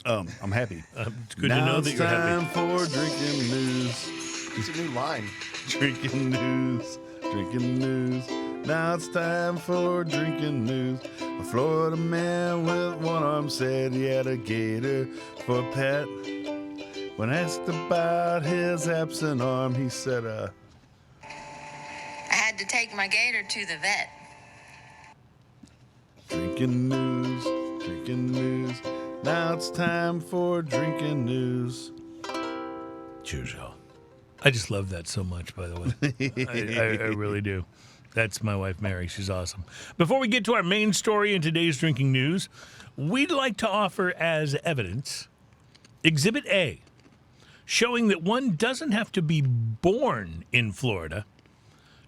I'm happy. It's good now to know that it's you're time happy. for drinking news. It's a new line. Drinking news. Drinking news. Now it's time for drinking news. A Florida man with one arm said he had a gator for a pet. When asked about his absent arm, he said, I had to take my gator to the vet. drinking news. Drinking news. Now it's time for drinking news. Cheers, y'all. I just love that so much, by the way. I really do. That's my wife, Mary. She's awesome. Before we get to our main story in today's drinking news, we'd like to offer as evidence Exhibit A, showing that one doesn't have to be born in Florida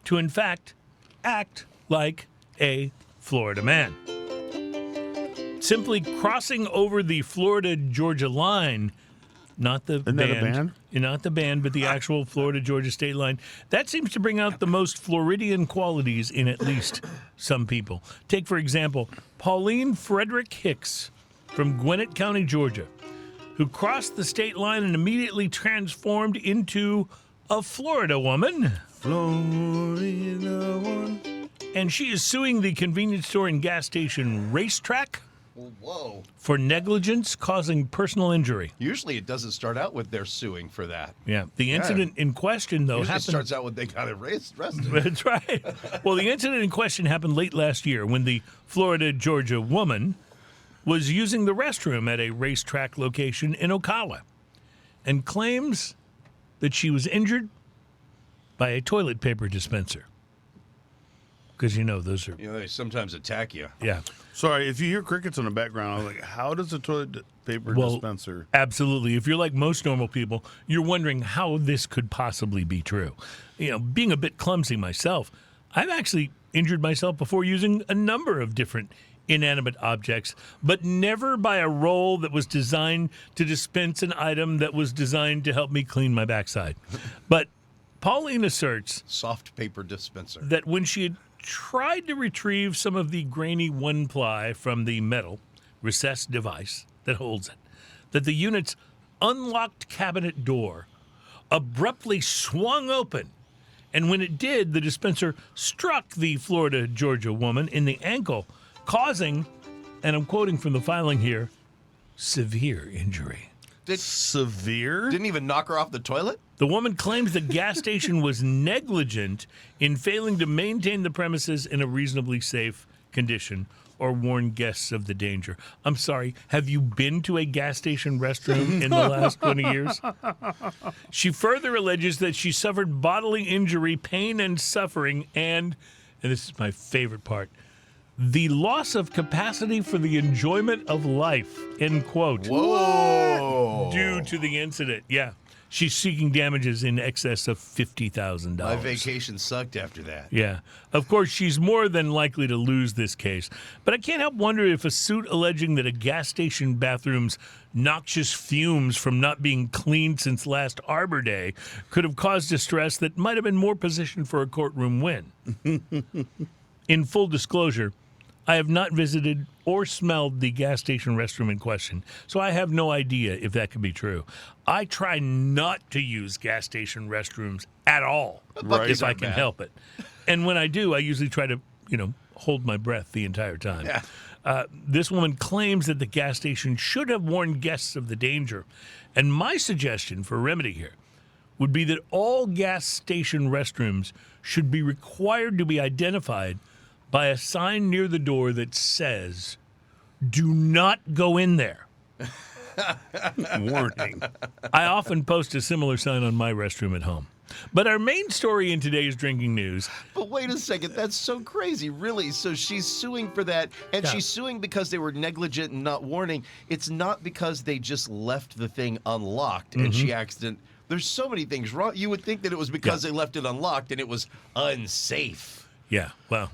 to, in fact, act like a Florida man. Simply crossing over the Florida-Georgia line, not the Isn't that a band? Not the band, but the actual Florida-Georgia state line. That seems to bring out the most Floridian qualities in at least some people. Take, for example, Pauline Frederick Hicks from Gwinnett County, Georgia, who crossed the state line and immediately transformed into a Florida woman. Florida one. And she is suing the convenience store and gas station Racetrack Whoa. for negligence causing personal injury. Usually it doesn't start out with they're suing for that. Yeah. The incident in question, though, Usually it happened... starts out with they got arrested. That's right. Well, the incident in question happened late last year when the Florida-Georgia woman was using the restroom at a racetrack location in Ocala and claims that she was injured by a toilet paper dispenser. Because, those are... They sometimes attack you. Yeah. Sorry, if you hear crickets in the background, I was like, how does a toilet paper dispenser? Absolutely. If you're like most normal people, you're wondering how this could possibly be true. Being a bit clumsy myself, I've actually injured myself before using a number of different inanimate objects, but never by a roll that was designed to dispense an item that was designed to help me clean my backside. But Pauline asserts Soft paper dispenser. that when she had tried to retrieve some of the grainy one-ply from the metal recessed device that holds it, that the unit's unlocked cabinet door abruptly swung open, and when it did, the dispenser struck the Florida-Georgia woman in the ankle, causing, and I'm quoting from the filing here, severe injury. Severe? Didn't even knock her off the toilet? The woman claims the gas station was negligent in failing to maintain the premises in a reasonably safe condition or warn guests of the danger. I'm sorry, have you been to a gas station restroom in the last 20 years? She further alleges that she suffered bodily injury, pain, and suffering, and this is my favorite part, the loss of capacity for the enjoyment of life, end quote. Whoa. Due to the incident. Yeah. She's seeking damages in excess of $50,000. My vacation sucked after that. Yeah. Of course, she's more than likely to lose this case. But I can't help wonder if a suit alleging that a gas station bathroom's noxious fumes from not being cleaned since last Arbor Day could have caused distress that might have been more positioned for a courtroom win. In full disclosure, I have not visited or smelled the gas station restroom in question, so I have no idea if that could be true. I try not to use gas station restrooms at all, Right. if I can help it. And when I do, I usually try to, hold my breath the entire time. Yeah. This woman claims that the gas station should have warned guests of the danger. And my suggestion for a remedy here would be that all gas station restrooms should be required to be identified by a sign near the door that says, "Do not go in there." Warning. I often post a similar sign on my restroom at home. But our main story in today's drinking news. But wait a second, that's so crazy, really. So she's suing for that, and Yeah. she's suing because they were negligent and not warning. It's not because they just left the thing unlocked and she accident. There's so many things wrong. You would think that it was because they left it unlocked and it was unsafe. Yeah, well,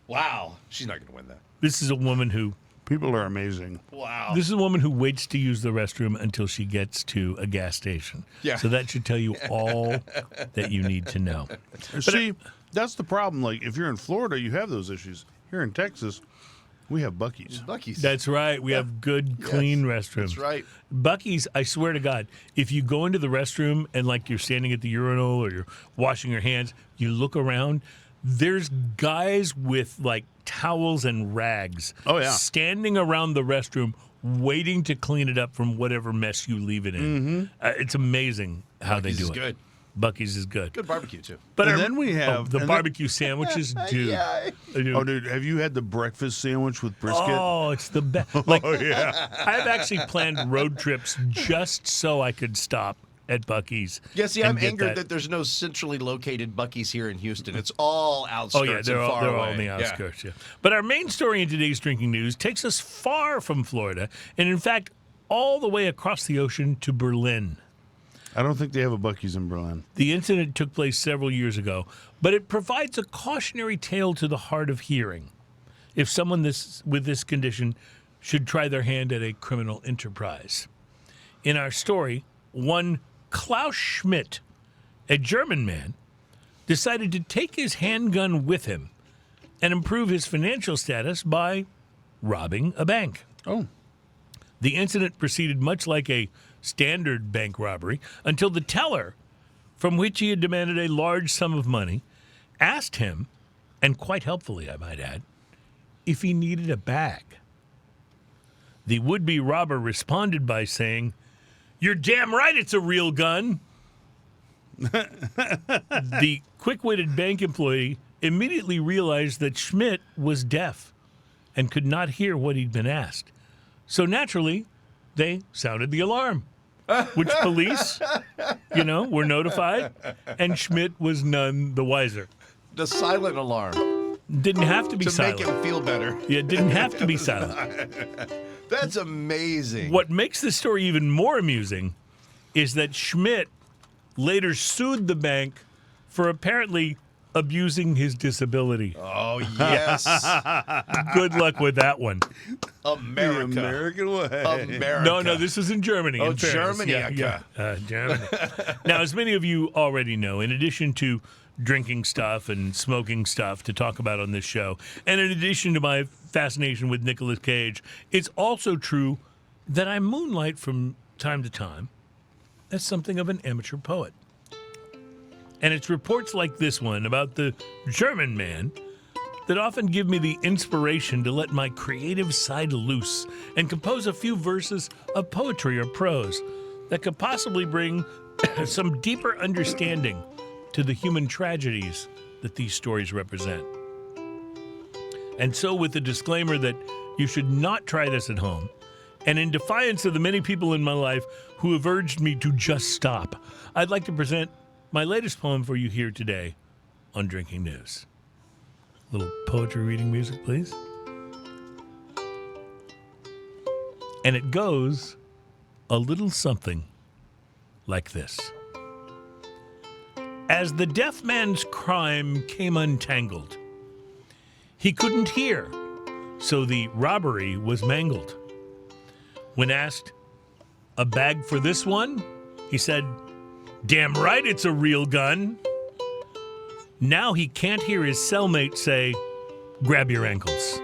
Wow, she's not going to win that. this is a woman who People are amazing. Wow. This is a woman who waits to use the restroom until she gets to a gas station. Yeah. So that should tell you all that you need to know. See, that's the problem. Like, if you're in Florida, you have those issues. Here in Texas, we have Buc-ee's. Buc-ee's. That's right. We have good, clean restrooms. That's right. Buc-ee's, I swear to God, if you go into the restroom and like you're standing at the urinal or you're washing your hands, you look around, there's guys with like towels and rags standing around the restroom waiting to clean it up from whatever mess you leave it in. It's amazing how they do it. Good. Buc-ee's is good. Good barbecue, too. But And then we have- the and barbecue sandwiches, dude. Oh, dude, have you had the breakfast sandwich with brisket? Oh, it's the best. Like, yeah. I've actually planned road trips just so I could stop at Buc-ee's. Yeah, see, and I'm get angered that there's no centrally located Buc-ee's here in Houston. It's all outskirts Oh, yeah, they're and all, far they're away. all in the outskirts, yeah. But our main story in today's drinking news takes us far from Florida, and in fact, all the way across the ocean to Berlin. I don't think they have a Buc-ee's in Berlin. The incident took place several years ago, but it provides a cautionary tale to the hard of hearing if someone with this condition should try their hand at a criminal enterprise. In our story, one Klaus Schmidt, a German man, decided to take his handgun with him and improve his financial status by robbing a bank. Oh. The incident proceeded much like a standard bank robbery until the teller, from which he had demanded a large sum of money, asked him, and quite helpfully, I might add, if he needed a bag. The would-be robber responded by saying, "You're damn right it's a real gun." The quick-witted bank employee immediately realized that Schmidt was deaf and could not hear what he'd been asked. So naturally, they sounded the alarm, which police, were notified, and Schmidt was none the wiser. The silent alarm. Didn't have to be To silent. make him feel better. Yeah, it didn't have to be silent. That's amazing. What makes this story even more amusing is that Schmidt later sued the bank for apparently abusing his disability. Oh, yes. Good luck with that one. America. The American way. America. No, this was in Germany. Oh, in fairness. Germany, Yeah, Germany. Now, as many of you already know, in addition to drinking stuff and smoking stuff to talk about on this show, and in addition to my fascination with Nicolas Cage, it's also true that I moonlight from time to time as something of an amateur poet. And it's reports like this one about the German man that often give me the inspiration to let my creative side loose and compose a few verses of poetry or prose that could possibly bring some deeper understanding to the human tragedies that these stories represent. And so, with the disclaimer that you should not try this at home, and in defiance of the many people in my life who have urged me to just stop, I'd like to present my latest poem for you here today on Drinking News. A little poetry reading music, please. And it goes a little something like this. As the deaf man's crime came untangled, he couldn't hear, so the robbery was mangled. When asked, "A bag for this one?" he said, "Damn right it's a real gun." Now he can't hear his cellmate say, "Grab your ankles."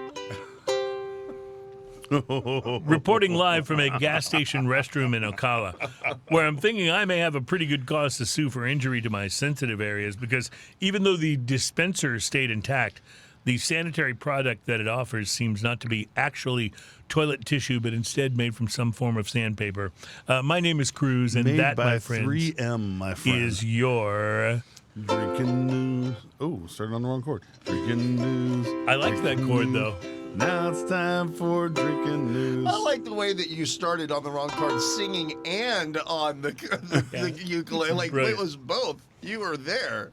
Reporting live from a gas station restroom in Ocala, where I'm thinking I may have a pretty good cause to sue for injury to my sensitive areas, because even though the dispenser stayed intact, the sanitary product that it offers seems not to be actually toilet tissue, but instead made from some form of sandpaper. My name is Cruz, and Made that, by my friends, 3M, my friend. is your... Drinking news. Oh, started on the wrong chord. Drinking news. I like that chord, though. Now it's time for drinking news. I like the way that you started on the wrong card, singing and on the ukulele. Like Brilliant. it was both. You were there.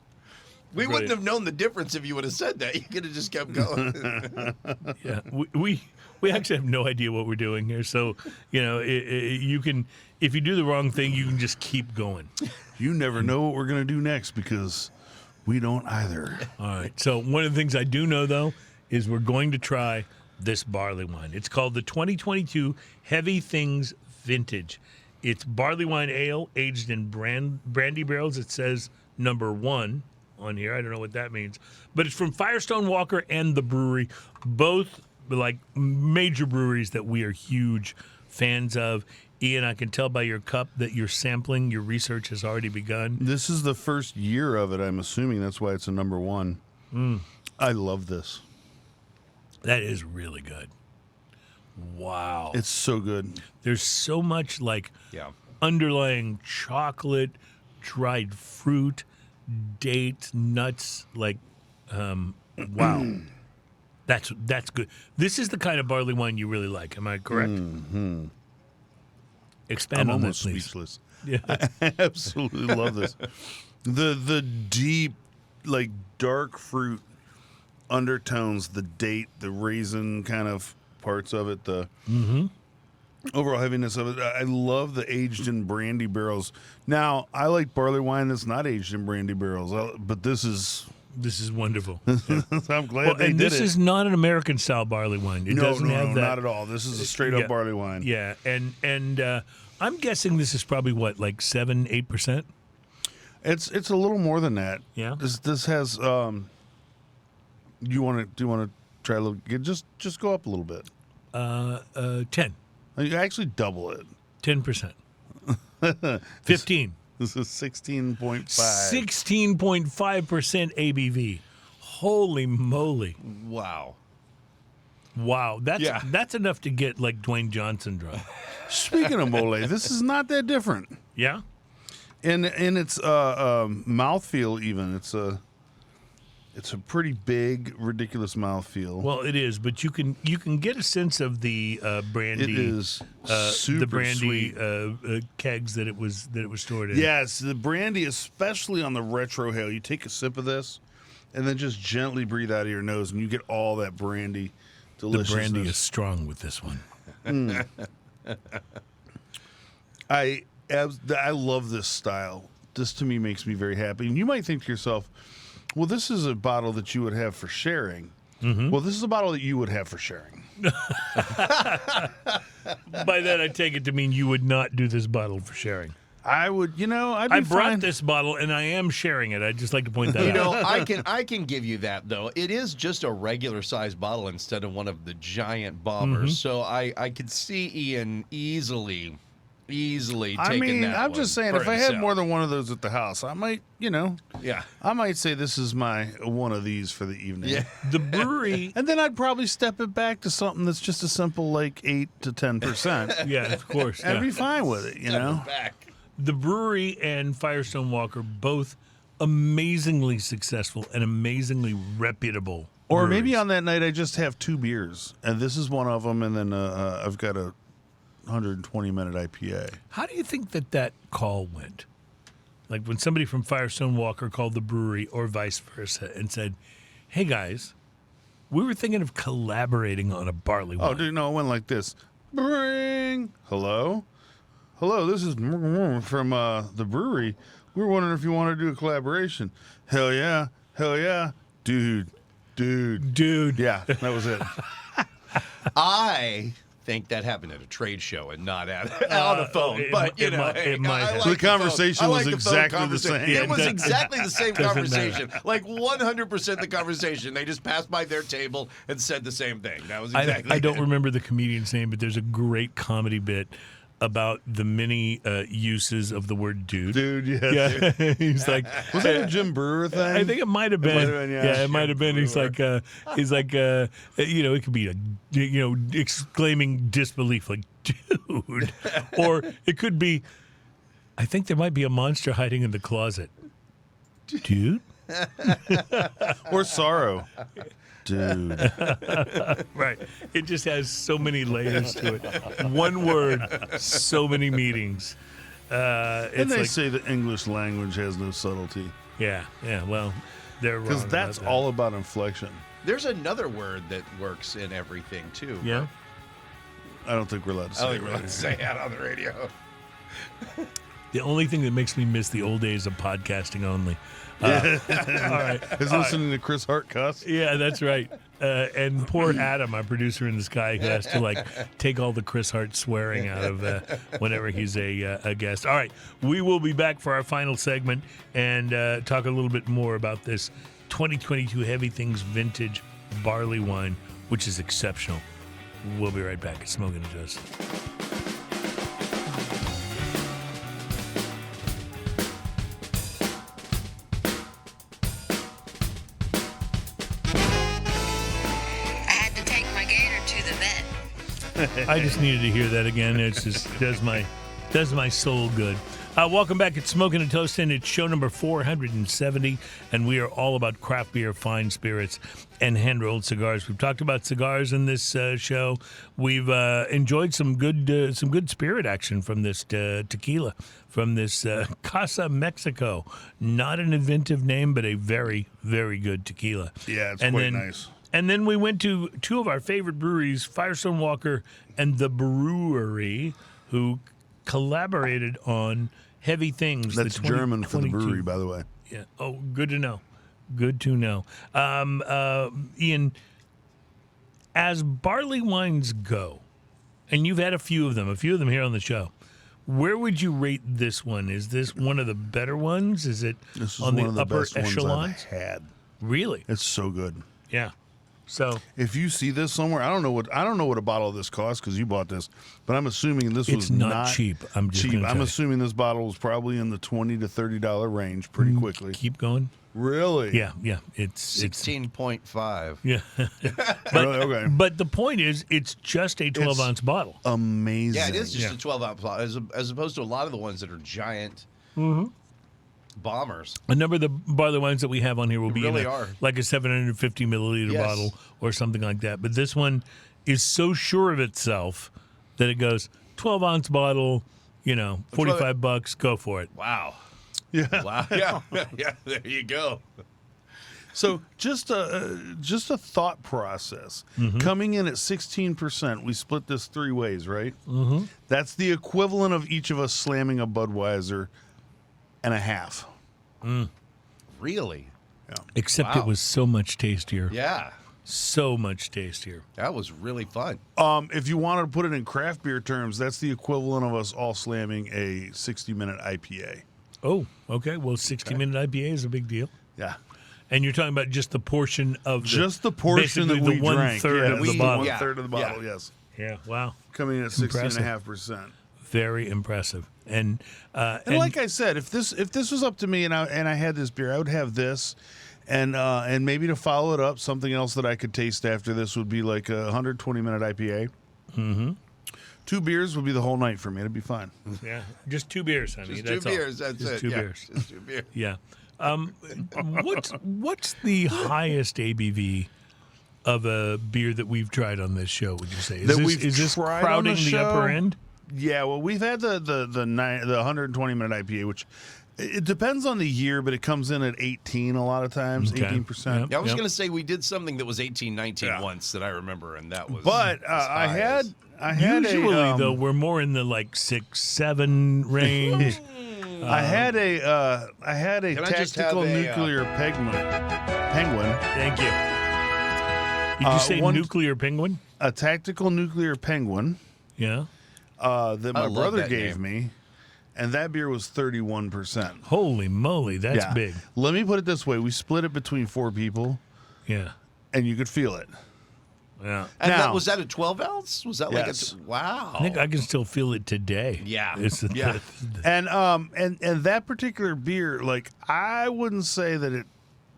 We Brilliant. wouldn't have known the difference if you would have said that. You could have just kept going. Yeah, we actually have no idea what we're doing here. So, you can, if you do the wrong thing, you can just keep going. You never know what we're going to do next because we don't either. All right. So one of the things I do know, though, is we're going to try this barley wine. It's called the 2022 Heavy Things Vintage. It's barley wine ale aged in brandy barrels. It says number 1 on here. I don't know what that means. But it's from Firestone Walker and the Bruery, both like major breweries that we are huge fans of. Ian, I can tell by your cup that you're sampling. Your research has already begun. This is the first year of it, I'm assuming. That's why it's a number 1. I love this. That is really good. Wow. It's so good. There's so much like Yeah. underlying chocolate, dried fruit, dates, nuts. Like, wow. That's good. This is the kind of barley wine you really like. Am I correct? Mm-hmm. Expand I'm on almost that, please. speechless. Yeah. I absolutely love this. The deep, like dark fruit undertones, the date, the raisin kind of parts of it, the overall heaviness of it. I love the aged in brandy barrels. Now, I like barley wine that's not aged in brandy barrels, but this is wonderful. I'm glad they and did this it. is not an American style barley wine. It no, doesn't have that. not at all. This is a straight up barley wine. Yeah, and I'm guessing this is probably what, like 7-8%. It's a little more than that. Yeah. This has do you want to try a little? Just go up a little bit. 10. You actually double it. 10%. 15. This is 16.5. 16.5% ABV. Holy moly. Wow. Wow. Yeah. That's enough to get like Dwayne Johnson drunk. Speaking of mole, this is not that different. Yeah? And its mouthfeel even. It's a pretty big, ridiculous mouthfeel. Well, it is, but you can get a sense of the brandy. It is super the brandy sweet. kegs that it was stored in. Yes, the brandy, especially on the retro hail. You take a sip of this, and then just gently breathe out of your nose, and you get all that brandy The deliciousness. brandy is strong with this one. I love this style. This to me makes me very happy. And you might think to yourself, well, this is a bottle that you would have for sharing. Mm-hmm. Well, this is a bottle that you would have for sharing. By that, I take it to mean you would not do this bottle for sharing. I would, I'd be I brought fine. this bottle, and I am sharing it. I'd just like to point that You out. know, I can give you that though. It is just a regular size bottle instead of one of the giant bombers. So I could see Ian easily taking I mean, that I'm one just saying, for if I had himself. more than one of those at the house, I might, Yeah. I might say this is my one of these for the evening. Yeah. The brewery, And then I'd probably step it back to something that's just a simple, like 8 to 10%. yeah, of course. I'd yeah. be fine with it, you know? Back. The brewery and Firestone Walker, both amazingly successful and amazingly reputable. Or maybe breweries. on that night I just have 2 beers, and this is one of them, and then I've got a 120-minute IPA. How do you think that call went? Like when somebody from Firestone Walker called the brewery or vice versa and said, hey, guys, we were thinking of collaborating on a barley wine. Oh, dude, no, it went like this. Bring. Hello? Hello, this is from the brewery. We were wondering if you want to do a collaboration. Hell yeah. Dude. Yeah, that was it. I think that happened at a trade show and not on a phone. it But might- it might have. The conversation was phone exactly the conversation. same. It was exactly the same Doesn't conversation. Like 100% the conversation. They just passed by their table and said the same thing. That was exactly I don't it. remember the comedian's name, but there's a great comedy bit about the many uses of the word dude. Dude, yes. Yeah, he's like, Was that a Jim Brewer thing? I think it might have been. might have been, yeah. It might have been. He's like, it could be exclaiming disbelief, like, dude, or it could be, I think there might be a monster hiding in the closet, dude. Or sorrow. Dude. Right. It just has so many layers to it. One word, so many meanings. And It's they like, say the English language has no subtlety. yeah. Well, they're wrong. Because about that's that. all about inflection. There's another word that works in everything too. Yeah. I don't think we're allowed to I say don't it think we're right allowed to here. say that on the radio. The only thing that makes me miss the old days of podcasting only. All right. Is listening to Chris Hart cuss? Yeah, that's right. And poor Adam, our producer in the sky, who has to take all the Chris Hart swearing out of whenever he's a guest. All right, we will be back for our final segment and talk a little bit more about this 2022 Heavy Things Vintage Barley Wine, which is exceptional. We'll be right back at Smoking and Toast. I had to take my gator to the vet. I just needed to hear that again. It's just does my soul good. Welcome back at Smoking and Toasting. It's show number 470, and we are all about craft beer, fine spirits, and hand-rolled cigars. We've talked about cigars in this show. We've enjoyed some good spirit action from this tequila, from this Casa, Mexico. Not an inventive name, but a very, very good tequila. Yeah, it's And quite then- nice. And then we went to two of our favorite breweries, Firestone Walker and the Bruery, who collaborated on Heavy Things. That's the German for the 2022 brewery, by the way. Yeah. Oh, good to know. Good to know. Ian, as barley wines go, and you've had a few of them here on the show, where would you rate this one? Is this one of the better ones? Is it This is on one the of the upper best ones echelons? I've had. Really? It's so good. Yeah. So If you see this somewhere, I don't know what a bottle of this costs because you bought this, but I'm assuming this it's was not cheap. I'm just cheap. gonna I'm tell you. assuming this bottle was probably in the $20 to $30 range pretty quickly. Keep going. Really? Yeah. It's 16.5. yeah. Really? Okay. But the point is, it's just a 12-ounce bottle. Amazing. Yeah, it is just Yeah. a 12-ounce bottle, as opposed to a lot of the ones that are giant bombers. A number of the barley wines that we have on here will be really in are. like a 750 milliliter Yes. bottle or something like that. But this one is so sure of itself that it goes 12-ounce bottle, $45, go for it. Wow. Yeah. Wow. Yeah. Yeah. There you go. So just a thought process. Coming in at 16%, we split this three ways, right? Mm-hmm. That's the equivalent of each of us slamming a Budweiser and a half. Really? Except Wow. it was so much tastier. Yeah. So much tastier. That was really fun. If you wanted to put it in craft beer terms, that's the equivalent of us all slamming a 60-minute IPA. Oh, okay. Well, 60-minute IPA is a big deal. Yeah. And you're talking about just the portion of Just the portion that basically we the drank. one-third Yeah, of it's the bottle. Yeah. 1/3 of the bottle, Yeah. yes. Yeah, wow. Coming in at Impressive. 16.5%. Very impressive. And And like I said, if this was up to me and I had this beer, I would have this, and maybe to follow it up, something else that I could taste after this would be like a 120-minute IPA. Mm-hmm. 2 beers would be the whole night for me. It'd be fine. yeah, just 2 beers, honey. Just That's two all. beers. That's Just it. 2 Yeah, beers. Just 2 beers. Yeah. What's the highest ABV of a beer that we've tried on this show? Would you say That we've is this tried on crowding the the show? upper end? Yeah, well, we've had the 120-minute IPA, which it depends on the year, but it comes in at 18 a lot of times, Okay. 18%. Yep. Yeah, I was going to say we did something that was 18, 19 Yeah. once that I remember, and that was. But as I high had Usually, a, though, we're more in the 6-7 range. I had a Can I just have tactical a, nuclear penguin. Thank you. Did you say one- nuclear penguin? A tactical nuclear penguin Yeah. that my love brother that gave name. me, and that beer was 31%. Holy moly, that's Yeah. big. Let me put it this way: we split it between 4 people, Yeah. and you could feel it. Yeah. And Now- was that a 12 ounce? Was that Yes. wow? I think I can still feel it today. Yeah. It's Yeah. And that particular beer, like I wouldn't say that it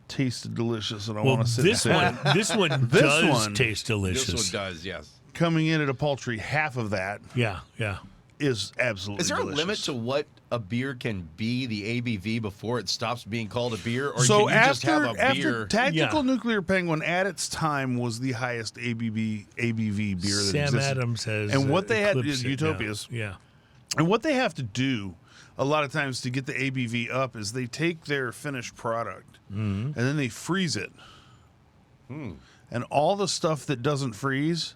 tasted delicious, and I Well, want to sit this and say one, that. this one This does one- taste delicious. This one does, yes. Coming in at a paltry half of that Yeah, yeah. is absolutely Is there a delicious. limit to what a beer can be the ABV before it stops being called a beer, or So can you just have a after beer? Tactical Nuclear Penguin at its time was the highest ABV beer that Sam existed. Adams has And what they had eclipsed it now. Utopias. Yeah. And what they have to do a lot of times to get the ABV up is they take their finished product and then they freeze it. And all the stuff that doesn't freeze,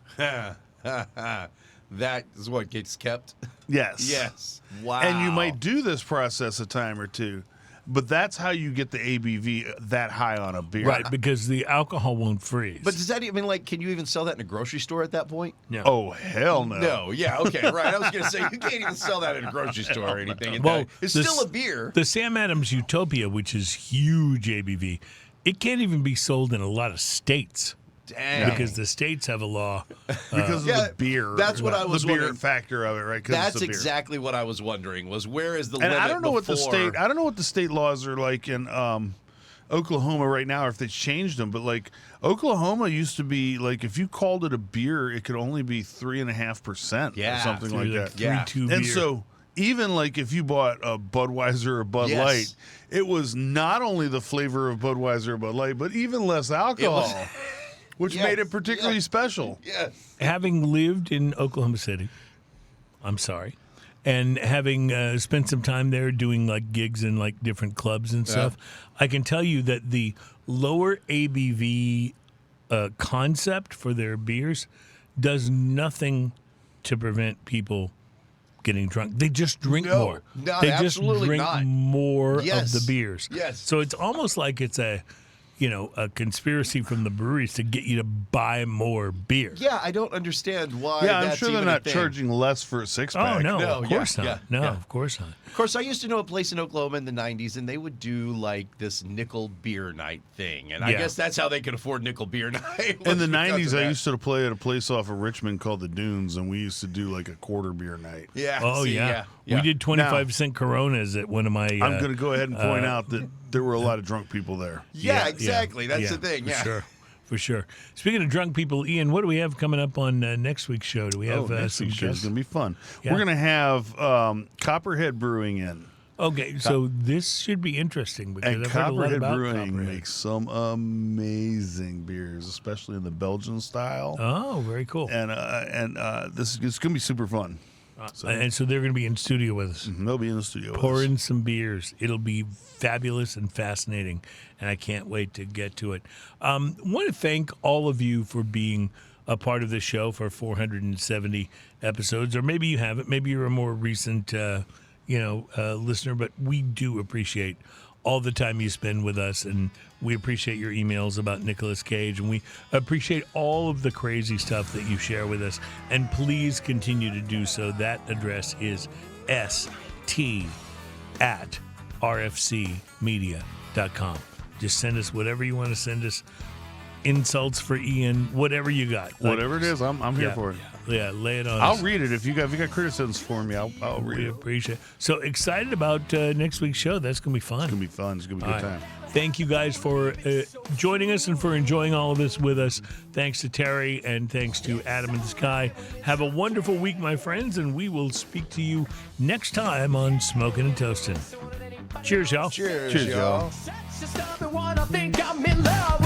That is what gets kept. yes. Yes. Wow. And you might do this process a time or two, but that's how you get the ABV that high on a beer. Right, because the alcohol won't freeze. But does that even can you even sell that in a grocery store at that point? yeah. Oh, hell no. No. Yeah. Okay. Right. I was going to say you can't even sell that in a grocery store or anything. Well, It's this- still a beer. The Sam Adams Utopia, which is huge ABV, it can't even be sold in a lot of states. Dang. Because the states have a law. Because of Yeah, the beer. that's what I was the beer wondering. factor of it, right? 'Cause That's it's the beer. exactly what I was wondering. Was where is the And limit? I don't know what the before- state. I don't know what the state laws are like in Oklahoma right now, or if they changed them. But like Oklahoma used to be like, if you called it a beer, it could only be 3.5% Yeah, or something like that. 3.2 And beer. so even like if you bought a Budweiser or Bud Yes. Light, it was not only the flavor of Budweiser or Bud Light, but even less alcohol, which Yes, made it particularly special. Yes. Having lived in Oklahoma City, I'm sorry, and having spent some time there doing like gigs in like different clubs and stuff, I can tell you that the lower ABV concept for their beers does nothing to prevent people getting drunk. They just drink No. more. No, they just absolutely drink not. more Yes. of the beers. Yes. So it's almost like it's a conspiracy from the breweries to get you to buy more beer. Yeah, I don't understand why. Yeah, I'm that's sure they're even a not thing. charging less for a six pack. Oh no, No, of course yeah, not. yeah, No, yeah. of course not. Of course, I used to know a place in Oklahoma in the 90s, and they would do like this nickel beer night thing. And I Yeah. guess that's how they could afford nickel beer night. In the was because 90s, of I that. used to play at a place off of Richmond called the Dunes, and we used to do like a quarter beer night. Yeah. Oh see, yeah. yeah. We did 25-cent Coronas at one of my. I'm going to go ahead and point out that there were a lot of drunk people there. Yeah, exactly. That's yeah, the thing. Yeah. For sure. For sure. Speaking of drunk people, Ian, what do we have coming up on next week's show? Do we have Next some week's show is guests? going to be fun. Yeah. We're going to have Copperhead Brewing in. Okay, so this should be interesting because And I've heard a lot Copperhead about Brewing Copperhead. makes some amazing beers, especially in the Belgian style. Oh, very cool. And this it's going to be super fun. And so they're going to be in studio with us. They'll be in the studio with us. Pouring some beers. It'll be fabulous and fascinating, and I can't wait to get to it. Want to thank all of you for being a part of the show for 470 episodes, or maybe you haven't. Maybe you're a more recent, listener, but we do appreciate all the time you spend with us, and we appreciate your emails about Nicolas Cage, and we appreciate all of the crazy stuff that you share with us, and please continue to do so. That address is st@rfcmedia.com. Just send us whatever you want to send us. Insults for Ian, whatever you got. Whatever it is, I'm here for it. Yeah, lay it on I'll us. read it. If you got criticisms for me, I'll read We it. appreciate it. So excited about next week's show. That's going to be fun. It's going to be fun. It's going to be a good All right. time. Thank you guys for joining us and for enjoying all of this with us. Thanks to Terry and thanks to Adam in the Sky. Have a wonderful week, my friends, and we will speak to you next time on Smoking and Toasting. Cheers, y'all. Cheers, Cheers, y'all. Just another one, I think I'm in love.